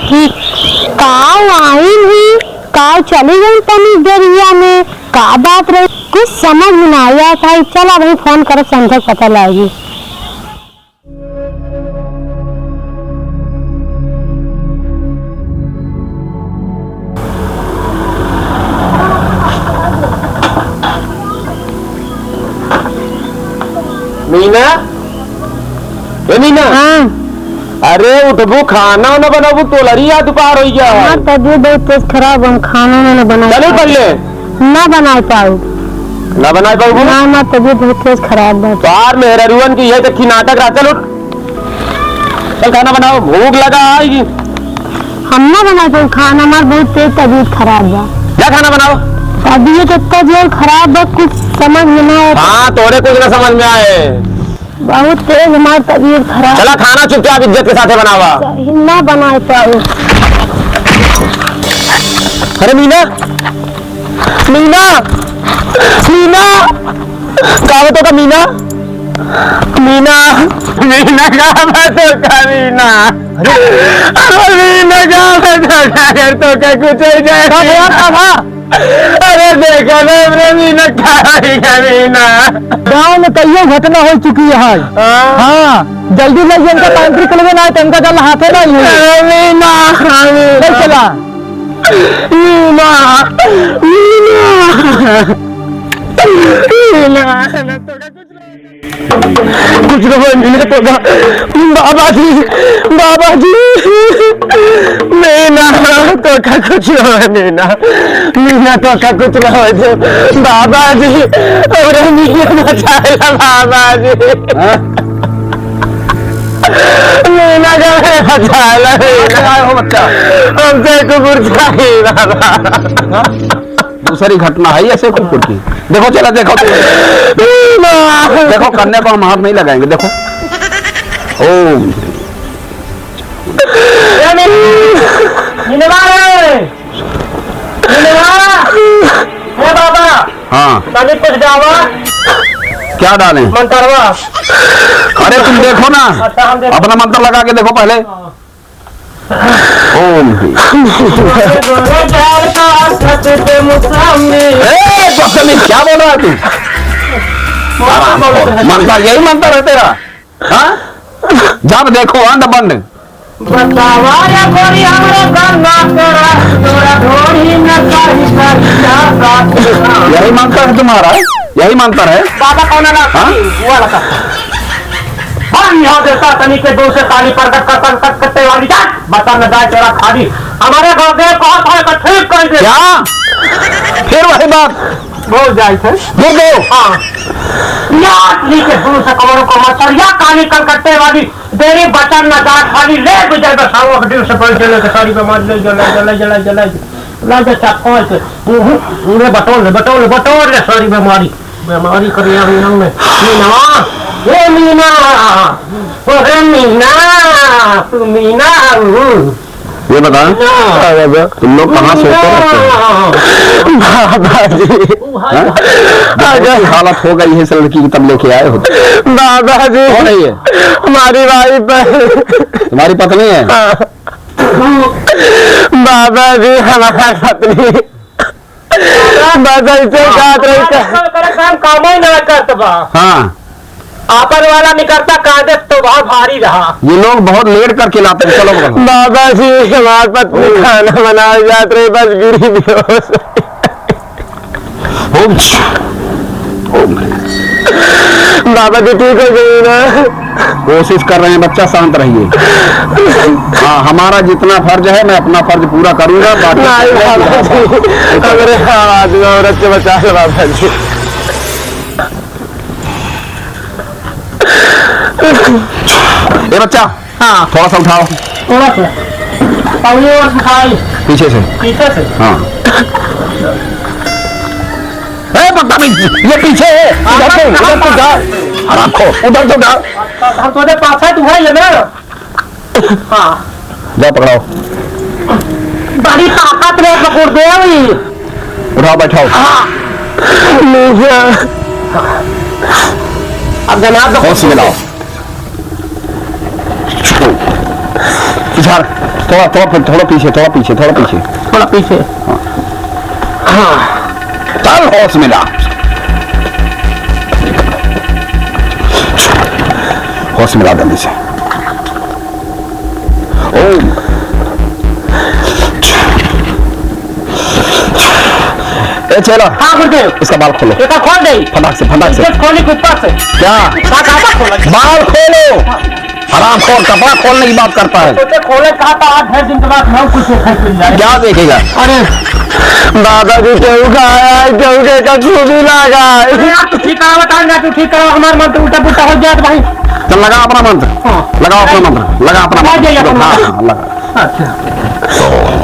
ठीक काव आई हुई काव चली गई तनी दरिया में का बात रही कुछ समझ में आया था। चला भाई फोन करो समझ पता लगेगी। मीना, ए मीना। हाँ अरे उठबू खाना ना बनाबू तो लड़िया दोपहर हो गया। हाँ तबीयत बहुत तेज खराब, हम खाना ना बना चलो पहले ना बना पाऊ ना तबीयत बहुत तेज खराब है। बाहर में रुअन की है तो नाटक रहा। चलो चल खाना बनाओ, भूख लगा आएगी। हम ना बना पाऊ खाना, हमारा बहुत तेज तबीयत खराब है। क्या खाना बनाओ? तबीयत इतना जोर खराब है कुछ समझ में ना आए। हाँ तोरे कुछ ना समझ में आए, बहुत तेज हमारी तबीयत खराब। चला खाना चुपचाप इज्जत के साथ बनावा। ना बना पाऊ। अरे मीना मीना मीना कहा तो का मीना मीना मीना कहा तो का मीना। अरे मीना कहा तो का कुछ हो जाएगा। अरे देखा ना मीना मीना गाँव में कई घटना हो चुकी है। हाँ जल्दी लग इनका तांत्रिक लगे ना तो इनका जल हाथे नहीं है। मीना चला मीना कुछ ना मिले तो बाबा जी मीना तो का कुछ ना मीना तो का कुछ ना हो बाबा जी और मीना बचाएगा बाबा जी। मीना का बचाएगा हो बच्चा, हमसे कुकुर चाहिए बाबा। दूसरी घटना है ऐसे कुकुर की। देखो चला देखो देखो करने को हम हाथ नहीं लगाएंगे। देखो ओम बाबा हाँ कुछ डावा क्या डालें? मंत्रवा। अरे तुम देखो ना, अपना मंत्र लगा के देखो पहले। ओम क्या बोल रहा है तू? मंत्र यही मंत्र है तेरा? हाँ जब देखो अंध बंद। यही मंत्र है तुम्हारा? यही मंत्र है? बाबा कौन यहाँ देता तनी के दूर से ताली प्रकट करते वाली बता न जाए तेरा खाली हमारे घर के ठीक कर दे। क्या फिर वही बात बोल जाए थे हाँ के दूर से कमरों को मत या काली कलकत्ते वाली देरी बचन न जा खाली ले गुजर बसाओ से पहुंच चले सारी बीमार ले जला जला जला जला लाजा चापा से पूरे बटोर ले सारी बीमारी करी हम में मीना ये मीना ओरे मीना तू मीना ये बता तुम लोग कहाँ सोते रहते हो? हालत हो गई है इस लड़की की तब लेके आए हो? दादाजी कौन है ये? हमारी वाइफ तुम्हारी पत्नी है? दादाजी हमारा पत्नी बदलते जात रही काम ही ना करता। हाँ आपन वाला निकलता कागज तो बहुत भारी रहा। ये लोग बहुत लेट करके लाते हैं। चलो बताओ। दादाजी हमारी पत्नी खाना बनाए जात रही बस गिरी बेहोश दादाजी ठीक हो गई ना? कोशिश कर रहे हैं बच्चा, शांत रहिए। हाँ हमारा जितना फर्ज है मैं अपना फर्ज पूरा करूंगा। अरे औरत से बचा लो बाबा जी। ये बच्चा हाँ थोड़ा सा उठाओ थोड़ा सा पौने और दिखाई पीछे से। हाँ ये पीछे है, उधर तो जा। रखो उधर तो जा। हम तुम्हारे पास है, तू है ये ना? हाँ जाओ पकड़ाओ। बड़ी ताकत में पकड़ दे अभी। उठाओ बैठाओ। अब जनाब होश मिलाओ। पिछाड़ थोड़ा पीछे। हाँ चल होश मिला। होश मिला जल्दी से। ओम ए चलो। हाँ गुरुदेव इसका बाल खोलो। ये खोल दे फटाक से खोली ऊपर से। क्या बाल खोलो? हराम खोल कपड़ा खोलने की बात करता है। तो खोले कहा था 8 दिन के बाद मैं कुछ मिल जाए। क्या देखेगा? अरे दादाजी केहू का आया, केहू के कसूरी लगा। तू ठीक करा बता ना, तू ठीक करा। हमारा मंत्र उल्टा पुल्टा हो जाए भाई। चल लगा अपना मंत्र। लगाओ अपना मंत्र। लगा अपना मंत्र। हाँ लगा। अच्छा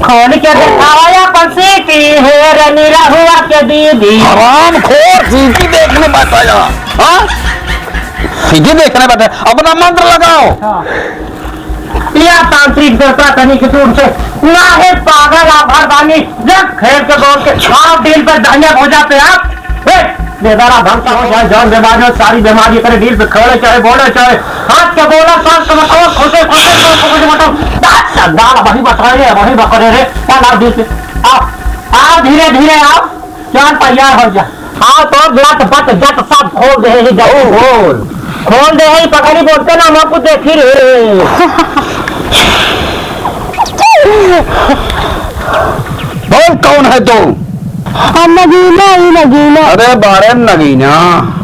खोल के दिखावा या पंछी की है रनीला हुआ के दीदी। हराम खोर सीधी देखने बैठा जा। हाँ सीधी देखने बैठा, अपना मंत्र लगाओ। या तांत्रिक देवता कहीं के तुम से ना है पागल आभार बानी जब खेल के बोल के आप दिल पर दानिया हो जाते आप। बेदारा भक्त हो जाए, जान बीमारी हो, सारी बीमारी करे दिल पे खेले चाहे बोले चाहे हाथ के बोला सांस के बताओ खुशे बताओ वही बताए वही बकरे रे क्या नाम दिल से आओ धीरे धीरे आओ जान तैयार हो जा। हाँ तो जट सब खोल दे खोल दे ही पकड़ी बोलते ना हम आपको देखी रे। बोल कौन है तू? नगीना। अरे बारे नगीना।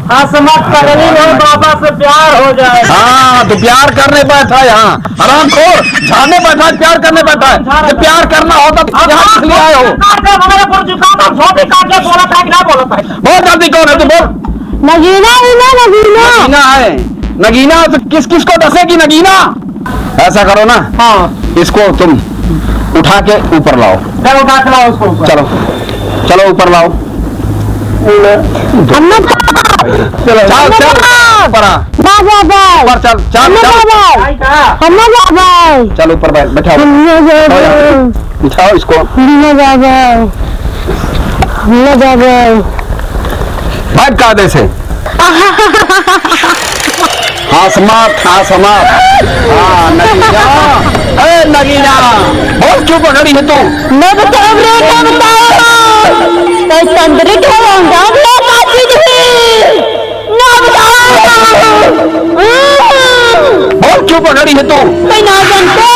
मत करनी नहीं, बाबा से प्यार हो जाए। हाँ तो प्यार करने बैठा यहाँ हराम खोर झाड़ने बैठा प्यार करने बैठा है। जब प्यार करना होता तो यहाँ किसलिए आए हो? बहुत जल्दी कौन है तू बोल। नगीना नगीना है। नगीना तो किस किस को दसेगी नगीना? ऐसा करो ना। हाँ इसको तुम उठा के ऊपर लाओ। चलो उठा के लाओ उसको। चलो ऊपर लाओ। चल चल ऊपर बैठाओ। बिठाओ इसको। भाग का दे से। हाँ समाप्त। हाँ नगीना। अरे नगीना बहुत क्यों पकड़ी है तू? मैं बताओ तंत्रिक बहुत क्यों पकड़ी है तू? मैं ना जानते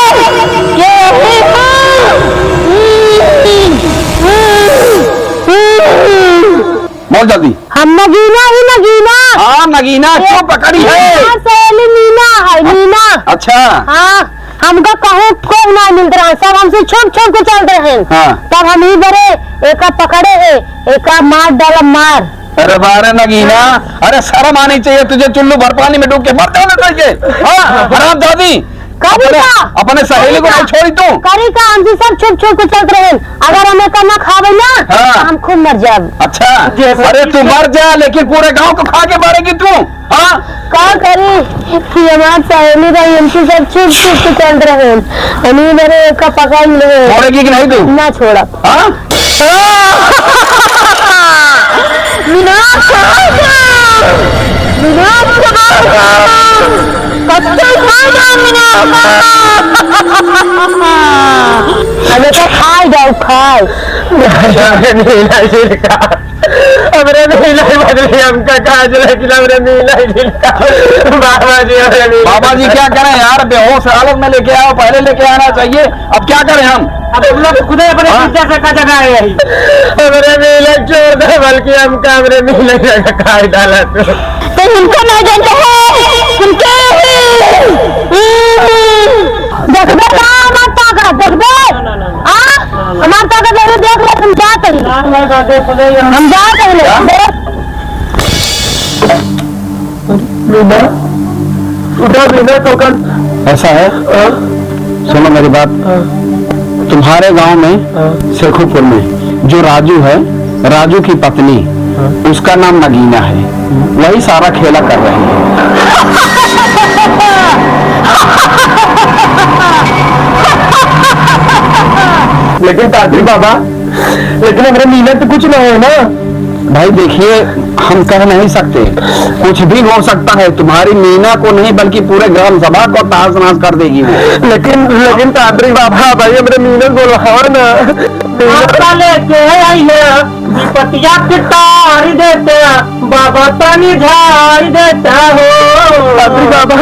बहुत जल्दी। हम नगीना। हाँ नगीना क्यों पकड़ी है? नीना। अच्छा हाँ हमको कहूँ कोई ना मिल रहा, सब हमसे छोड़ के चल रहे हैं। हाँ तब हम ही बड़े एक पकड़े है, एक मार डाला मार। अरे बारे नगीना, अरे शर्म आनी चाहिए तुझे। चुल्लू भर पानी में डूब के मर जाना चाहिए। हाँ हराम दादी करी का अपने सहेली को नहीं छोड़ी तू? करी का हमसे सब छुप छुप के चलते रहे। अगर हमें करना खावे ना हाँ। हम खूब मर जाए। अच्छा, अरे तू मर जा लेकिन पूरे गांव को खा के मारेगी तू? हाँ, क्या करी कि हमारी सहेली रही हमसे सब छुप छुप के चल रहे। हमें मेरे का पकड़ ले छोड़ेगी कि नहीं तू? ना छोड़ा। हाँ, हमें तो खाए जाओ खाए। हमरे नीला बदली हमका काज लेकिन हमरे नीला ही दिलका। बाबा जी क्या करें यार, बेहोश हालत में लेके आओ, पहले लेके आना चाहिए। अब क्या करें हम? अब तुम लोग खुद अपने टीचर से का जगह है यही। हमरे नीला छोड़ दे, बल्कि हमका हमरे नीला जगह खाए डाला तो उनको नहीं जानते हैं उनके देख दे हमार ताकत देख दे हमार ताकत ले देख ले तुम जाते हम जाते ऐसा है, सुनो मेरी बात। तुम्हारे गांव में शेखोपुर में जो राजू है, राजू की पत्नी, उसका नाम नगीना है, वही सारा खेला कर रही है। लेकिन तांत्रिक बाबा, लेकिन हमारे मीना तो कुछ नहीं है ना। भाई देखिए, हम कह नहीं सकते, कुछ भी हो सकता है। तुम्हारी मीना को नहीं बल्कि पूरे ग्राम सभा को तहस नहस कर देगी वो। लेकिन तांत्रिक बाबा, भाई हमारे मीना बोला ना लेके आई है विपतिया कितारी देते बाबा पानी झाड़ी देता हो। तांत्रिक बाबा,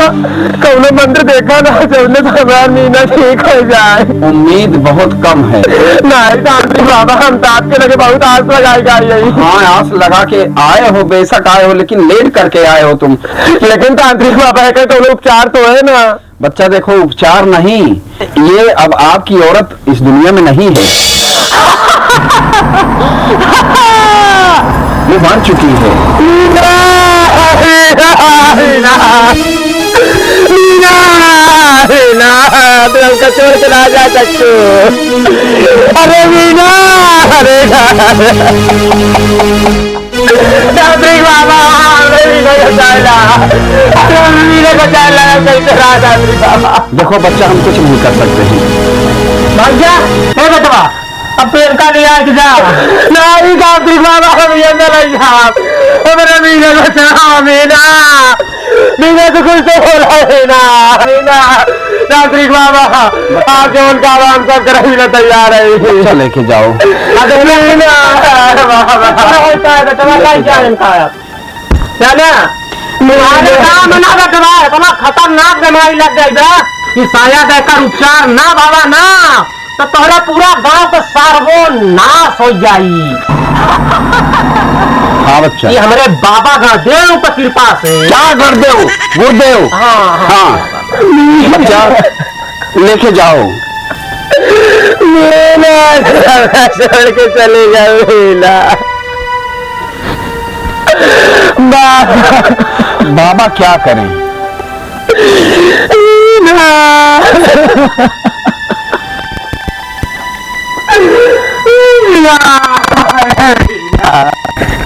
कौन मंदिर देखा ना जब हमारा मीना ठीक हो जाए? उम्मीद बहुत कम है। नहीं तांत्रिक बाबा, हम तो आपके लगे बहुत आस लगाएगा यही। हाँ, आस लगा के आए हो, बेशक आए हो, लेकिन लेट करके आए हो तुम। लेकिन तांत्रिक बाबा है तो उपचार तो है ना? बच्चा देखो, उपचार नहीं, ये अब आपकी औरत इस दुनिया में नहीं है, ये मर चुकी है। छोड़ के ना जा सकते। अरे मीना, अरे तांत्रिक बाबा, देखो बच्चा, हम कुछ नहीं कर सकते हैं। भैया बतवा, अब तो इनका नहीं आए जा नहीं तांत्रिक बाबा, हम ये नहीं साहब, मेरे मीना बचा, मीना मीना तो कुछ तो बोला है ना। मीना तांत्रिक बाबा, आप जो उनका काम कर कर ही तैयार है। बच्चा लेके जाओ। खतरनाक बीमारी लग गई बा कि शायद एकर उपचार ना बाबा ना तो तोहरा पूरा गांव के सर्वनाश हो जाई। हाँ बच्चा, ये हमारे बाबा गुरुदेव की कृपा से। क्या गुरुदेव? गुरुदेव? हाँ, बच्चा लेके जाओ। छोड़ के चले जाओ। बाबा क्या करें?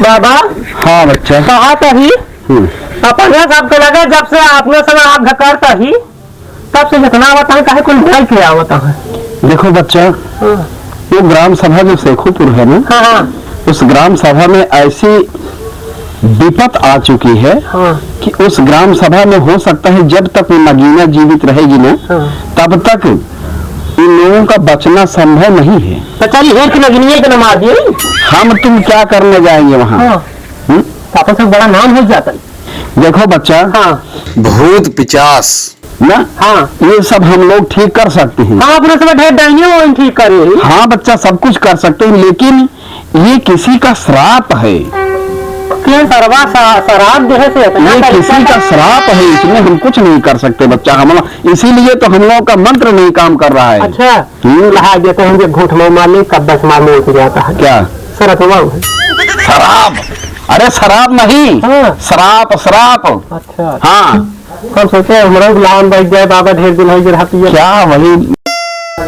बाबा, हाँ बच्चा, कहा था ही अपने सबको लगा जब से आपने समय आप घकारता ही तब से जितना आवता है कहे कोई निकल के आवता है। देखो बच्चा, वो ग्राम सभा जो शेखोपुर है ना, हाँ उस ग्राम सभा में ऐसी विपत आ चुकी है कि उस ग्राम सभा में हो सकता है जब तक वो नगीना जीवित रहेगी ना, तब तक इन लोगों का बचना संभव नहीं है। तो चलिए हेर की नगीनिया के मार दिए। हम तुम क्या करने जाएंगे वहाँ? पापा से बड़ा नाम हो जाता है। देखो बच्चा, भूत पिचास ना, ये सब हम लोग ठीक कर सकते हैं। अपने समय ढेर डाइनियों ठीक करे। हाँ बच्चा, सब कुछ कर सकते हैं, लेकिन ये किसी का श्राप है। शराब जो है ये किसी का श्राप है, इसमें हम कुछ नहीं कर सकते बच्चा। हम इसीलिए तो हम लोगों का मंत्र नहीं काम कर रहा है। अच्छा, लहा देते हैं घूठ में मारने कब 10 मारने उठ जाता है। क्या शराब? अरे शराब नहीं, श्राप, श्राप। अच्छा, हाँ, हम सोचे हमारा गुलाम बैठ जाए बाबा, ढेर दिन हो रहा पिए। क्या वही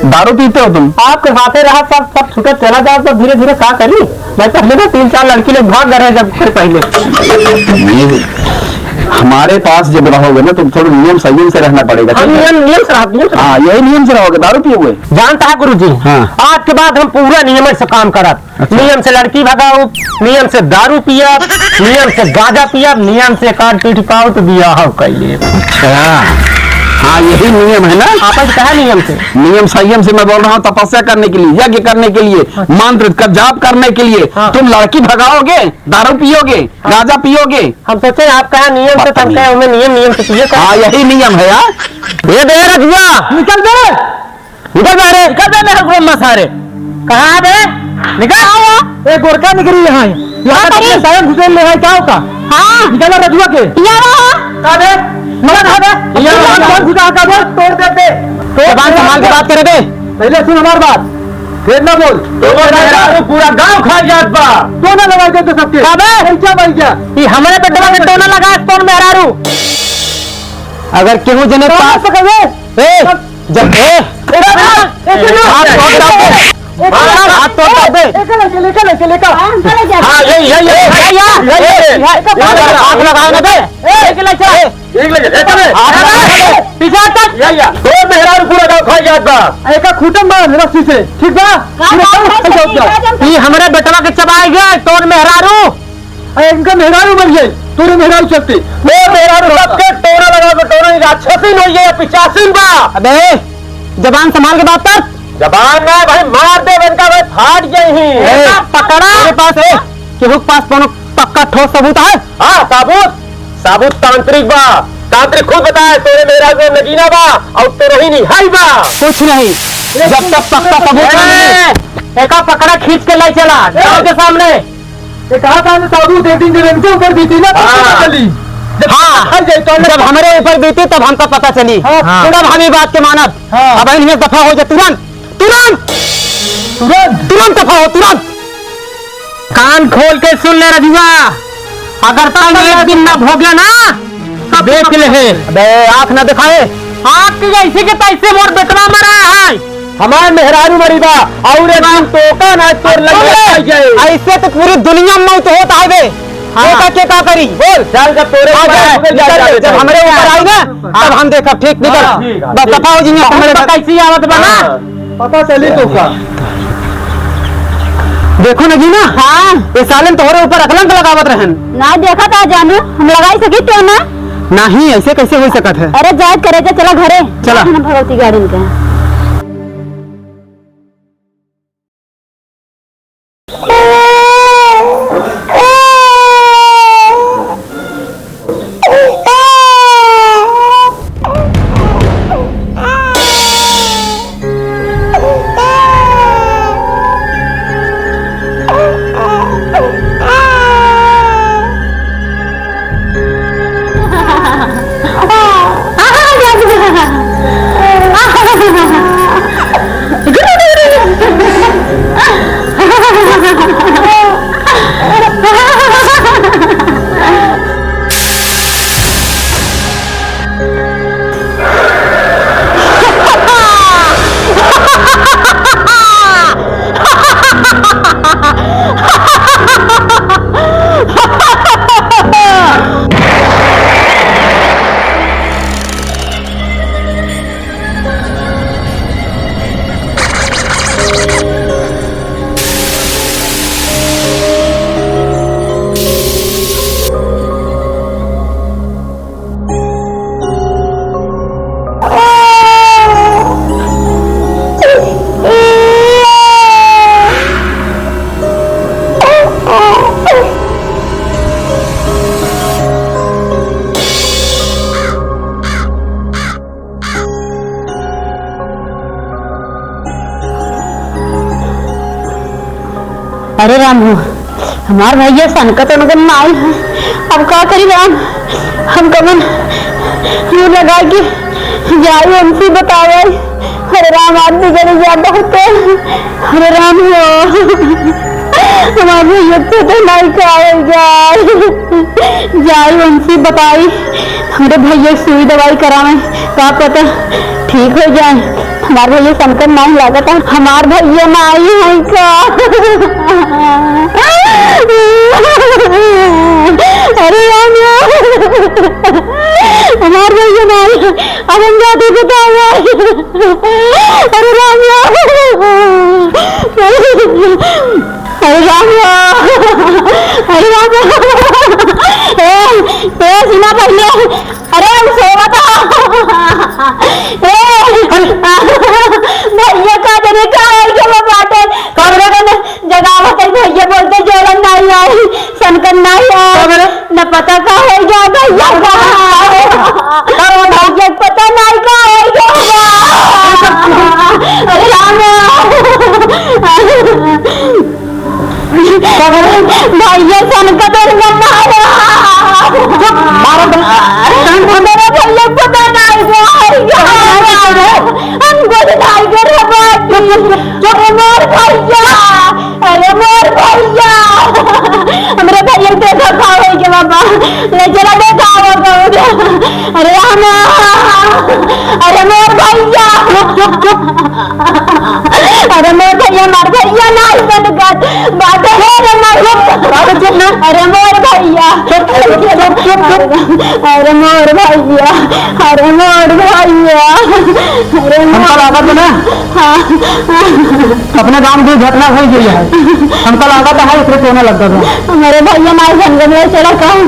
दारू पीते हो तुम? आपके साथे रहा सब छूटे चला जाए तो धीरे धीरे क्या करी। मैं पहले ना 3-4 लड़की लोग भाग गए जब से पहले। हमारे पास जब रहोगे ना तुम थोड़ा नियम संयम से रहना पड़ेगा। नियम से हाँ यही नियम से रहोगे, दारू पिए हुए। जानता है गुरुजी, हाँ। आज के बाद हम पूरा नियम से काम करब। अच्छा। नियम से लड़की भगाओ, नियम से दारू पिया, नियम से गांजा पिया, नियम से काट पीट पाओ तो बियाह कैलिए। अच्छा हाँ यही नियम है ना। आपस कहा नियम से, नियम संयम से मैं बोल रहा हूँ। तपस्या करने के लिए, यज्ञ करने के लिए, मंत्र का जाप करने के लिए तुम लड़की भगाओगे, दारू पियोगे, गांजा पियोगे। हम सोचे आप कहा नियम से, तब कहे हमें नियम से पिए। हाँ यही नियम है यार। ये दे रखिया, निकल दे मेरे गुरु सारे। कहाँ बे निकल आओ। एक गोरखा निकली यहाँ घुसे ले है क्या होता। हाँ निकल रजुआ के तोड़ देते। संभाल के बात करे दे, पहले सुन हमारी बात, फिर ना बोल। पूरा गांव खा जात बा, तो ना लगा के तो सबके क्या भाई क्या ये हमारे पेटवा में तो ना लगा कौन मेहरारू। अगर केहू जने पास जब हाथ तोड़ दे लेकर हाँ यही हाथ लगाओ ना दे पीछे तक तो मेहरारू पूरा गाँव खा जात बा। एक खूटम बा रस्सी से, ठीक बा। ये हमारे बेटवा के चबाई गया तोड़ मेहरारू, इनका मेहरारू मर गए, तोरे मेहरारू चलते वो मेहरारू सबके टोरा लगा के टोरा राक्षसी नहीं है 85 बा। अबे जबान संभाल के बात कर। जबान ना भाई मार दे बनका भाई फाट गई ही पकड़ा। मेरे पास है केहू पास कोनो पक्का ठोस सबूत है। हाँ साबुत तांत्रिक बा, तांत्रिक खुद बताए तोरे मेरा को नगीना बा और तो रोहिणी हाई बा। कुछ नहीं जब तक पक्का सबूत नहीं। एका पकड़ा खींच के ले चला गाँव के सामने। कहा था साबुत 18 दिन के ऊपर बीती ना चली। हाँ जब हमारे ऊपर बीती तब हमको पता चली। तुरंत हमें बात के मानब। अब इन्हें दफा हो जाए तुरंत दफा हो तुरंत। कान खोल के सुन ले रजुआ, अगर तुम एक दिन न भोगे ना तो देख ले। आँख न दिखाए, आँख की जैसे के तैसे मोर बेटवा मरा है। हमारे मेहरारू मरी बा और टोका ना तोड़ लगे ऐसे तो पूरी दुनिया में मौत होता है बे। क्या करी बोल चल जब तोरे जब हमारे ऊपर आई ना तब हम देखा। ठीक निकल बस दफा हो जाएंगे। कैसी आवत बना पता चली तो का देखो नगीना। हाँ ये सालन तोहरे ऊपर अकलंक लगावत रहन ना देखा था जानू, हम लगाई सकी तो ना नहीं ऐसे कैसे हो सकत है। अरे जायद करे चला घरे चला भगवती गाड़ी में। अरे राम हमार भैया संकट उनकन आई है, अब क्या करी राम। हम कमन यू लगा के जाई हमसे बतावे। अरे राम आदमी गरी जा बहुत। अरे राम हो हमारे ये तो नहीं खाए जाए उनसे बताई हमारे भैया सुई दवाई करावे क्या पता ठीक हो जाए। हमारे भैया संकट नहीं लागत है हमारे भैया नहीं है का। अरे हमारे भैया नहीं अब हम जाते बताओ। अरे राम अरे सीना पहले अरे हम सोवा था भैया का जने का है कि वो बाटे कमरे में जगावत है भैया बोलते जोलन नहीं आई सनकन नहीं आई न पता का है जा भैया का भैया पता नहीं का है अरे राम भैया सनकन मेरा भैया पता नहीं हमको दिखाई दे रहा मोर भैया अरे मोर भैया हमारे भैया देखा खाओ के बाबा ले चला देखा अरे रामा अरे मोर भैया अरे मोर भैया मार भैया नहीं बनगत बात है रे मार अरे मोर भैया अरे मोर भैया अरे मोर भैया अरे हमको लागत ना अपने गांव की घटना हो गई है हमको लागत है उसमें सोना लग गया हमारे भैया मार जंगल में चला कहूँ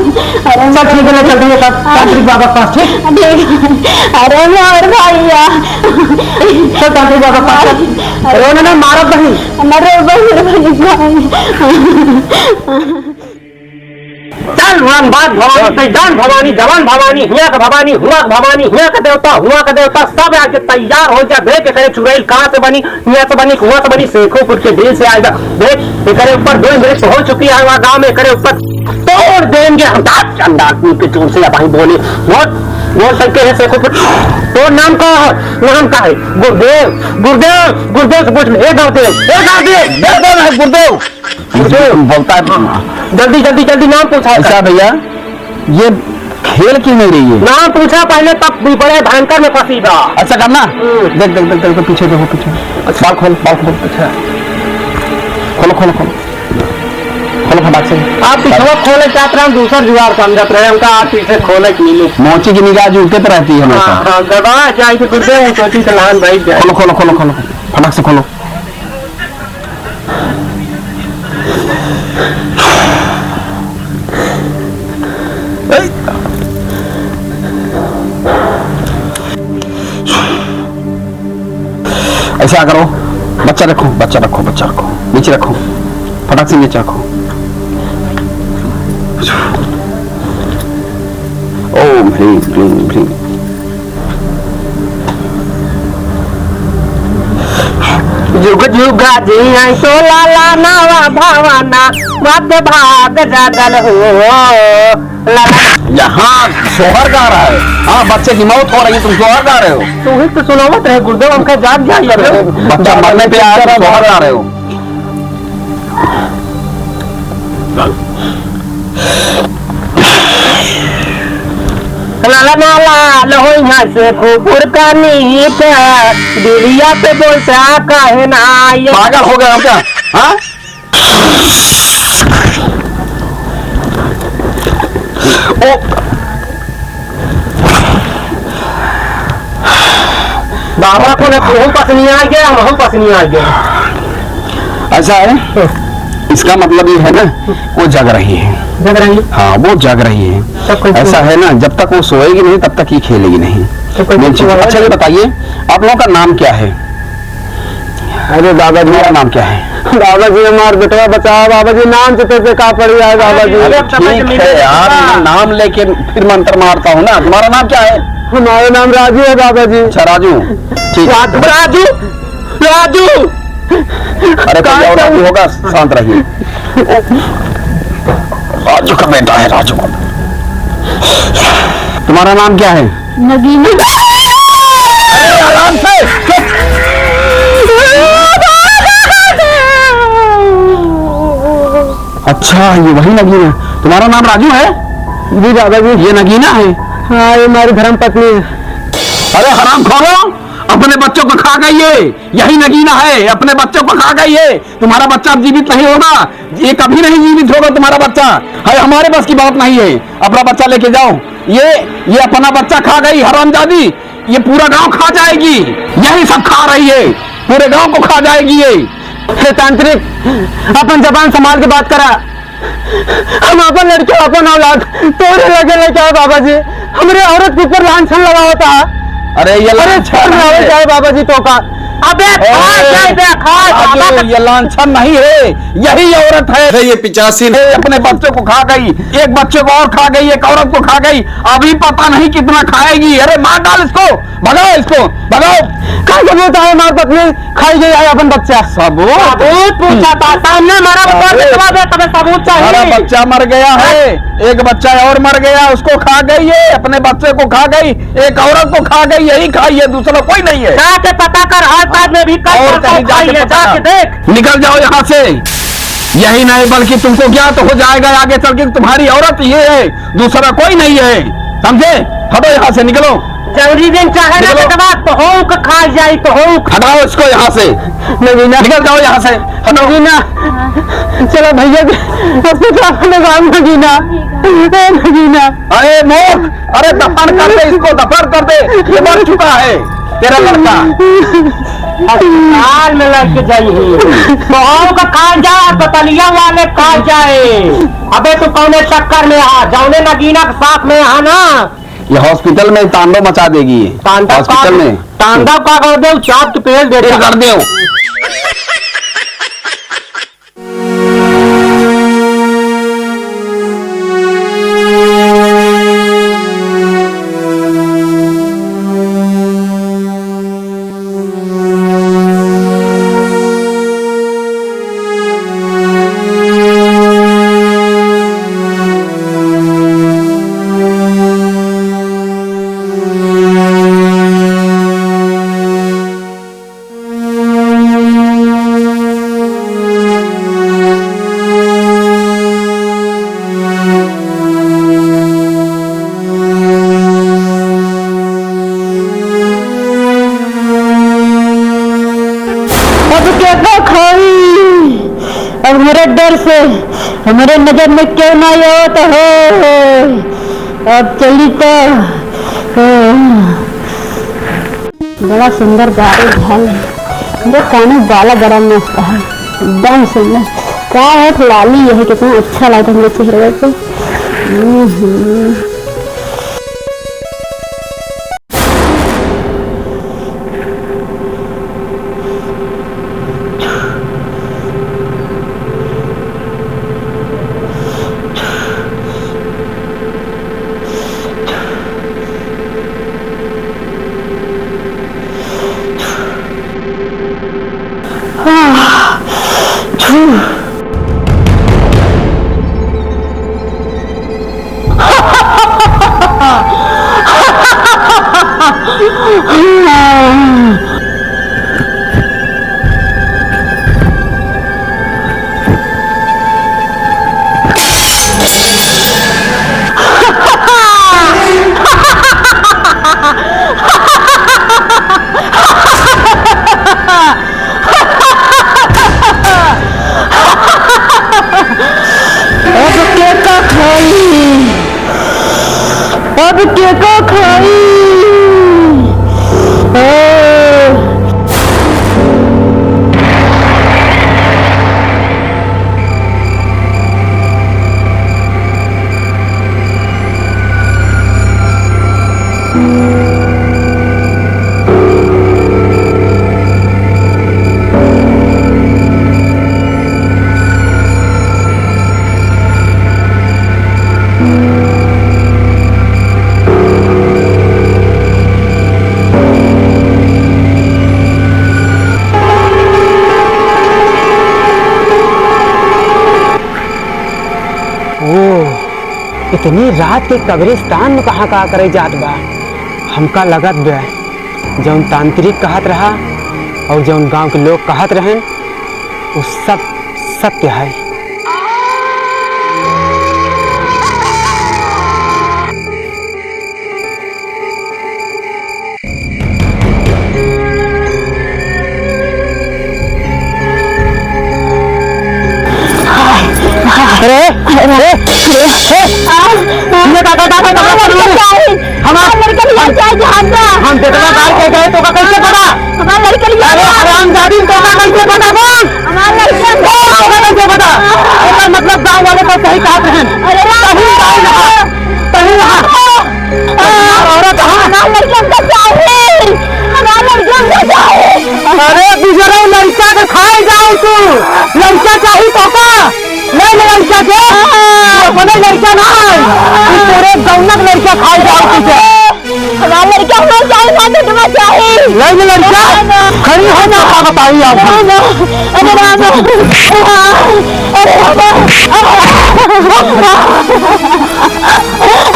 अरे सब ठीक है चलते हैं तांत्रिक बाबा पास ठीक अरे मोर भैया सब तांत्रिक बाबा पास अरे उन्होंने मारा नहीं हमारे चल वन बात भवानी सैदान भवानी जवान भवानी हुआ का भवानी हुआ का भवानी हुआ का देवता सब आके तैयार हो जा देख करे चुड़ैल कहाँ से बनी हुआ से बनी कुआं से बनी शेखोपुर के दिल से आएगा देख करे ऊपर दो मृत हो चुकी है वहाँ गाँव में करे ऊपर तोड़ देंगे हम चंडाकू के चोर से भाई बोले वो सकते हैं शेखोपुर तो नाम का है गुरुदेव गुरुदेव गुरुदेव से पूछ ले गुरुदेव बोलता है जल्दी जल्दी जल्दी नाम पूछा ऐसा भैया ये खेल क्यों नहीं रही है नाम पूछा पहले तब भी बड़े भयंकर में फंसीगा अच्छा करना देख देख देख देख पीछे देखो पीछे बाल खोल अच्छा खोलो खोलो खोलो खोलो फटाक से आप पीछे खोले चाहते रहे हम दूसरा जुगाड़ समझते रहे हमका आप पीछे खोले की नीलू मोची की निगाह जूते पर रहती है हमेशा दबा जाए तो गुरुदेव सोची तो लहान भाई जाए खोलो खोलो खोलो खोलो फटाक से खोलो ऐसा करो बच्चा रखो बच्चा रखो बच्चा रखो नीचे रखो फटाक से नीचे रखो ओम ह्रीं क्लीं ह्रीं जुग जुग जी आई तो लाला नावा भावाना मत भाग जागल हो यहाँ सोहर गा रहा है हाँ बच्चे की मौत हो रही है तुम सोहर गा रहे हो तू ही तो सुनावत है गुरुदेव हमका जाग जाइए बच्चा मरने पे आ रहा सोहर गा रहे हो लाला नाला लहो यहाँ से खूपुर का नीच दिलिया पे बोलते आका है ना ये पागल हो गया हम क्या हाँ ओ बाबा को ना तुम पसनी आ गया हम पसनी आ गया ऐसा है इसका मतलब ये है ना वो जग रही है जग रही हाँ वो जग रही है ऐसा है ना जब तक वो सोएगी नहीं तब तक ये खेलेगी नहीं अच्छा ये बताइए आप लोगों का नाम क्या है अरे दादाजी मेरा नाम क्या है बाबा जी हमार बेटवा बचाओ बाबा जी नाम से पैसे कहा पड़ जाए बाबा जी ठीक है यार मैं नाम लेके फिर मंत्र मारता हूँ ना तुम्हारा नाम क्या है हमारा नाम राजू है बाबा जी अच्छा राजू ठीक है राजू राजू अरे कोई और राजू होगा शांत रहिए राजू का बेटा है राजू तुम्हारा नाम क्या है नगीना अरे आराम से अच्छा, ये वही नगीना है। तुम्हारा नाम राजू है? जी दादाजी। ये नगीना है? हाँ, ये हमारी धर्म पत्नी है। अरे हराम खोरो, अपने बच्चों को खा गई है। यही नगीना है, अपने बच्चों को खा गई है। तुम्हारा बच्चा अब जीवित नहीं होगा, ये कभी नहीं जीवित होगा तुम्हारा बच्चा। है, हमारे बस की बात नहीं है। अपना बच्चा लेके जाओ। ये अपना बच्चा खा गई हरामजादी, ये पूरा गांव खा जाएगी। यही सब खा रही है, पूरे गांव को खा जाएगी ये। हे तांत्रिक, अपन जबान संभाल के बात करा। हम अपन लड़के अपन औलाद तोरे लगे लेके आओ बाबा जी। हमारे औरत के ऊपर लांछन लगा होता है। अरे ये छोड़ रहे जाए बाबा जी तो का। अबे ये लांछन नहीं है, यही औरत है। ये 85 अपने बच्चों को खा गई, एक बच्चे को और खा गई, एक औरत को खा गई, अभी पता नहीं कितना खाएगी। अरे मार डाल इसको, भगाओ इसको, भगाओ। क्या सबूत है हमारी पत्नी खाई गई है अपन बच्चा? सबूत पूछा था सामने मारा सबूत हमारा चाहिए। बच्चा मर गया है, एक बच्चा और मर गया, उसको खा गई है, अपने बच्चे को खा गई, एक औरत को खा गई, यही खाई है, दूसरा कोई नहीं है। जाके पता कर, हाथ पाथ में भी कर, और कहीं जाके जाके देख। निकल जाओ यहाँ से। यही नहीं बल्कि तुमको ज्ञात हो जाएगा आगे चल के तुम्हारी औरत ये है, दूसरा कोई नहीं है। समझे? हटो यहाँ से, निकलो। जरूरी दिन चाहे ना दबा तो हो खा जाए तो हो। हटाओ इसको यहाँ से, नगीना निकल जाओ यहाँ से। नगीना चलो भैया नगीना नगीना। अरे मूर्ख, अरे दफन कर दे इसको, दफन कर दे, ये मर चुका है तेरा लड़का। अस्पताल में लड़के जाइए तो का खा जाए, बतलिया वाले खा जाए। अबे तू कौने चक्कर में आ, जाने नगीना के साथ में आ ना। ये हॉस्पिटल में तांडव मचा देगी। हॉस्पिटल में तांडव का कर दे, चाप के पेड़ दे कर दे। अब मेरे डर से हमारे नजर में क्यों ना हो तो हो। अब चली तो बड़ा सुंदर बारिश है, जो कानून बाला गरम मस्त है, एकदम सुंदर। क्या है लाली, यह कितना अच्छा लगता है मेरे चेहरे पे। अब क्या खाई? इतनी रात के कब्रिस्तान में कहाँ करे जात बा? हमका लगत बा जौन तांत्रिक कहत रहा और जौन गांव के लोग कहत रहन वो सब सत्य है। हम कितना बार के गए तो कैसे पता? हरामजादी तो कैसे पता बोल? कैसे पता? मतलब गाँव वाले को सही कहा बहन, औरत अरे गुजरो लड़का के खाए जाओ तू, लड़का चाहिए तो का ले लड़का के अपने लड़का ना पूरे गौनक लड़का खाए जाओ तुझे लड़का खड़ी हो ना बताइए आप।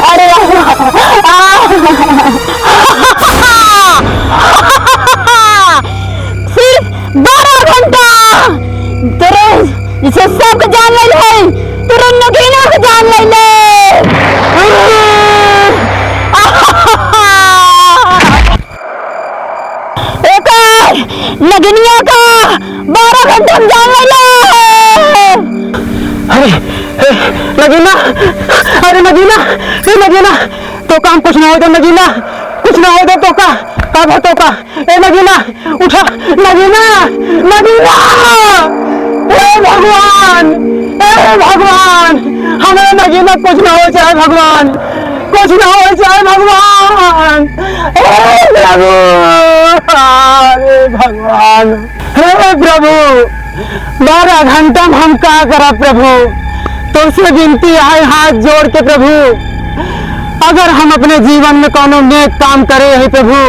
अरे सिर्फ 12 घंटा तेरे इसे सब जान ले तेरे नगीना को जान ले नगनिया का 12 घंटे में जान ले। अरे नगीना, अरे नगीना तो काम कुछ ना हो तो नगीना, कुछ ना हो तो का कब है तो का ए नगीना उठा नगीना हे भगवान हमें नगीना कुछ ना हो चाहे भगवान, कुछ ना हो चाहे भगवान, भगवान हे प्रभु 12 घंटा में हम क्या करा प्रभु, तुमसे विनती है हाथ जोड़ के प्रभु, अगर हम अपने जीवन में कोनो नेक काम करे है प्रभु,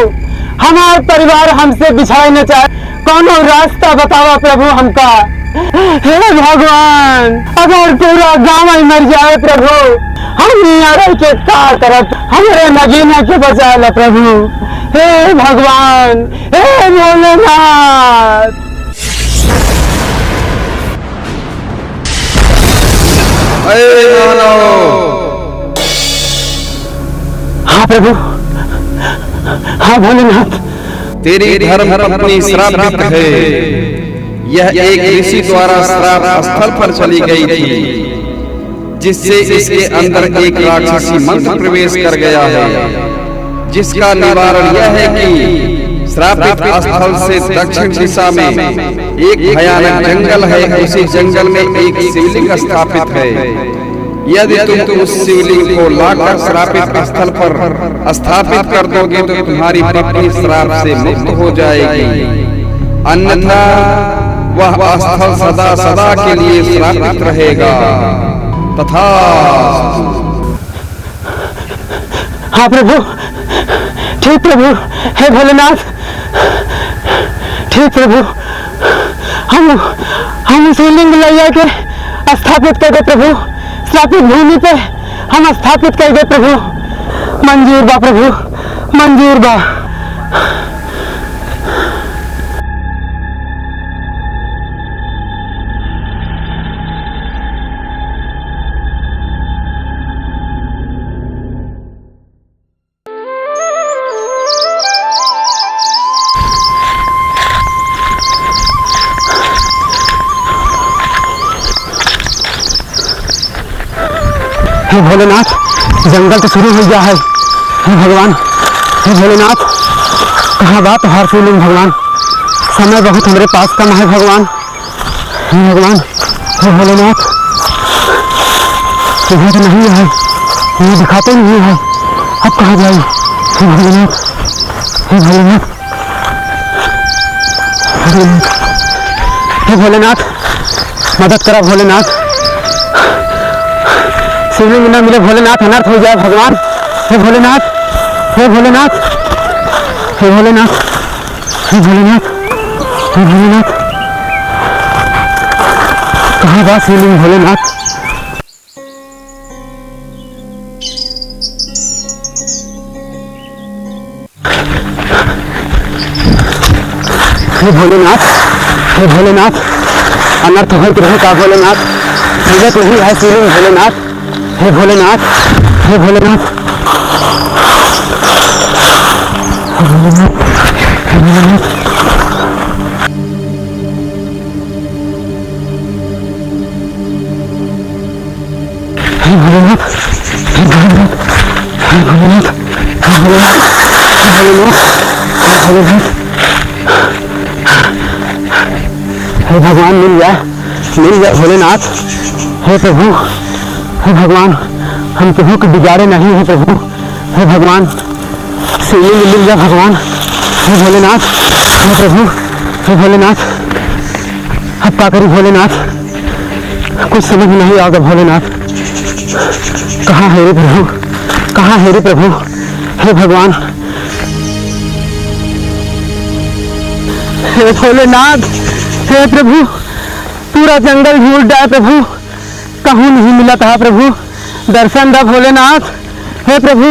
हमारा परिवार हमसे बिछाए न चाहे, कोनो रास्ता बतावा प्रभु हमका। हे भगवान अगर पूरा गाँव मर जाए प्रभु, हम यहाँ के क्या करब, हमारे नगीना के बचा ला प्रभु। हे भगवान हे भोलेनाथ। हाँ प्रभु, हाँ भोलेनाथ। तेरी धर्म पत्नी श्रापित है, यह एक ऋषि द्वारा श्राप स्थल पर चली गई थी, जिससे इसके अंदर एक राक्षसी मंत्र प्रवेश कर गया है, जिसका निवारण यह है कि श्रापित स्थल से दक्षिण दिशा में एक भयानक जंगल है, उसी जंगल में एक शिवलिंग स्थापित है। यदि तुम उस शिवलिंग को लाकर श्रापित स्थल पर स्थापित कर दोगे तो तुम्हारी पत्नी श्राप से मुक्त हो जाएगी, अन्यथा वह स्थल सदा सदा के लिए श्रापित रहेगा। तथा हाँ प्रभु, ठीक प्रभु, हे भोलेनाथ, ठीक प्रभु, हम शिवलिंग ले जाके स्थापित कर दे प्रभु, श्रापित भूमि पे हम स्थापित कर दे प्रभु, मंजूर बा प्रभु, मंजूर बा। हे भोलेनाथ जंगल तो शुरू हो गया है, हे भगवान, हे भोलेनाथ कहाँ बात हर शिवलिंग भगवान, समय बहुत हमारे पास कम है भगवान, हे भगवान, हे भोलेनाथ यहाँ तो नहीं है, ये दिखाते नहीं है, अब कहाँ जाए, हे भोलेनाथ, हे भोलेनाथ, हे भोलेनाथ मदद करा भोलेनाथ, शिवलिंग न मिले भोलेनाथ अनर्थ हो जाए भगवान, हे भोलेनाथ, हे भोलेनाथ, हे भोलेनाथ, हे भोलेनाथ, हे भोलेनाथ कहाँ बा शिवलिंग भोलेनाथ। हे भोलेनाथ, हे भोलेनाथ अनर्थ हो रहे का भोलेनाथ, जगत नहीं है शिवलिंग भोलेनाथ, हे भोलेनाथ, हे भोलेनाथ, हे भोलेनाथ, हे भोलेनाथ, हे भोलेनाथ, भोलेनाथ, हे भोलेनाथ, हे भोलेनाथ, हे भोलेनाथ, हे भोलेनाथ, हे भगवान मिल जाए भोलेनाथ। हे प्रभु, हे भगवान, हम प्रभु के बिगाड़े नहीं है प्रभु। हे भगवान, शिवलिंग मिल जाए भगवान। हे भोलेनाथ, हे प्रभु, हे भोलेनाथ, अब क्या करी भोलेनाथ, कुछ समझ नहीं आएगा भोलेनाथ। कहाँ है रे प्रभु, कहाँ है रे प्रभु। हे भगवान, हे भोलेनाथ, हे प्रभु, पूरा जंगल ढूंढ जाए प्रभु, कहूँ नहीं मिला था प्रभु। दर्शन दा भोलेनाथ। हे प्रभु,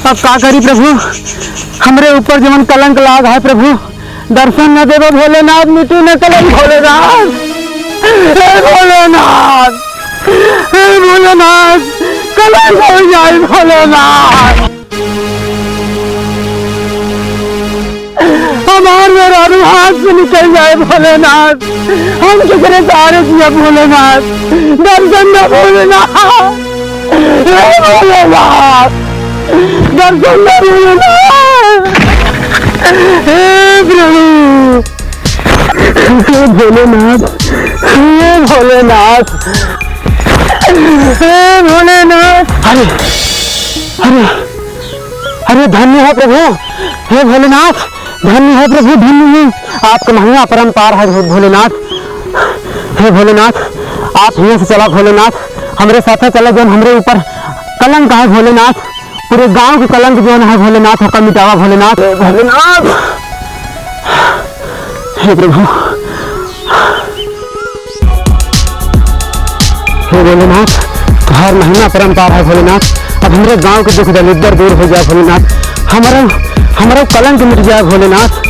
अब का करी प्रभु, हमरे ऊपर जमन कलंक लाग है प्रभु, दर्शन न देवो भोलेनाथ, मिट्टी न कलंक भोलेनाथ। हे भोलेनाथ, हे भोलेनाथ, कलंक हो जाए भोलेनाथ। हमार मेरा हाथ से निकल जाए भोलेनाथ, हम कितने सारे किया भोलेनाथ, दर्शन न भोलेनाथ। हे भोलेनाथ, दर्शन न भोलेनाथ। हे प्रभु, हे भोलेनाथ, हे भोलेनाथ, हे भोलेनाथ। अरे अरे अरे, धन्य हो प्रभु, हे भोलेनाथ, धन्य है प्रभु, धन्य है। आपका महिमा परम्पार है भोलेनाथ। हे भोलेनाथ, आप यहाँ से चला भोलेनाथ, हमरे साथ चला जो हमरे ऊपर कलंक है भोलेनाथ, पूरे गांव के कलंक जो है भोलेनाथ, हका मिटावा भोलेनाथ। भोलेनाथ, हे प्रभु, हे भोलेनाथ, हर महिमा परम्पार है भोलेनाथ। अब हमारे गांव के दुख दरिद्र दूर हो जाए भोलेनाथ, हमारा कलंक मिट जाए भोलेनाथ।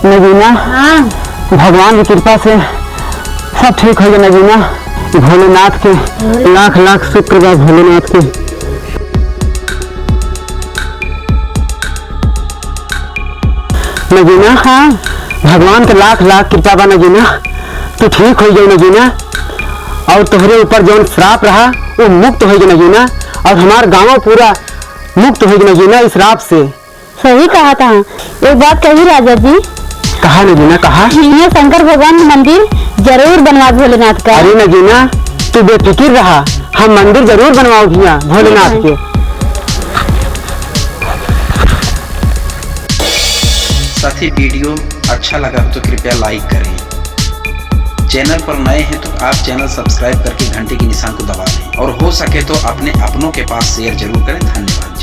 नगीना, भगवान की कृपा से सब ठीक हो गया नगीना। भोलेनाथ के लाख लाख शुक्र बा भोलेनाथ के। नगीना, हाँ, भगवान के लाख लाख कृपा बा नगीना, तू ठीक हो गई नगीना, और तुम्हारे ऊपर जो श्राप रहा वो मुक्त हो गई नगीना, और हमारा गांव पूरा मुक्त हो गई नगीना इस श्राप से। सही कहा था। एक बात कही राजा जी, कहा नगीना, कहा ये शंकर भगवान मंदिर जरूर बनवा भोलेनाथ का। अरे नगीना, तू बेफिक्र रहा, हम मंदिर जरूर बनवाओगी भोलेनाथ के। साथी, वीडियो अच्छा लगा तो कृपया लाइक करें। चैनल पर नए हैं तो आप चैनल सब्सक्राइब करके घंटे के निशान को दबा दें, और हो सके तो अपने अपनों के पास शेयर जरूर करें। धन्यवाद।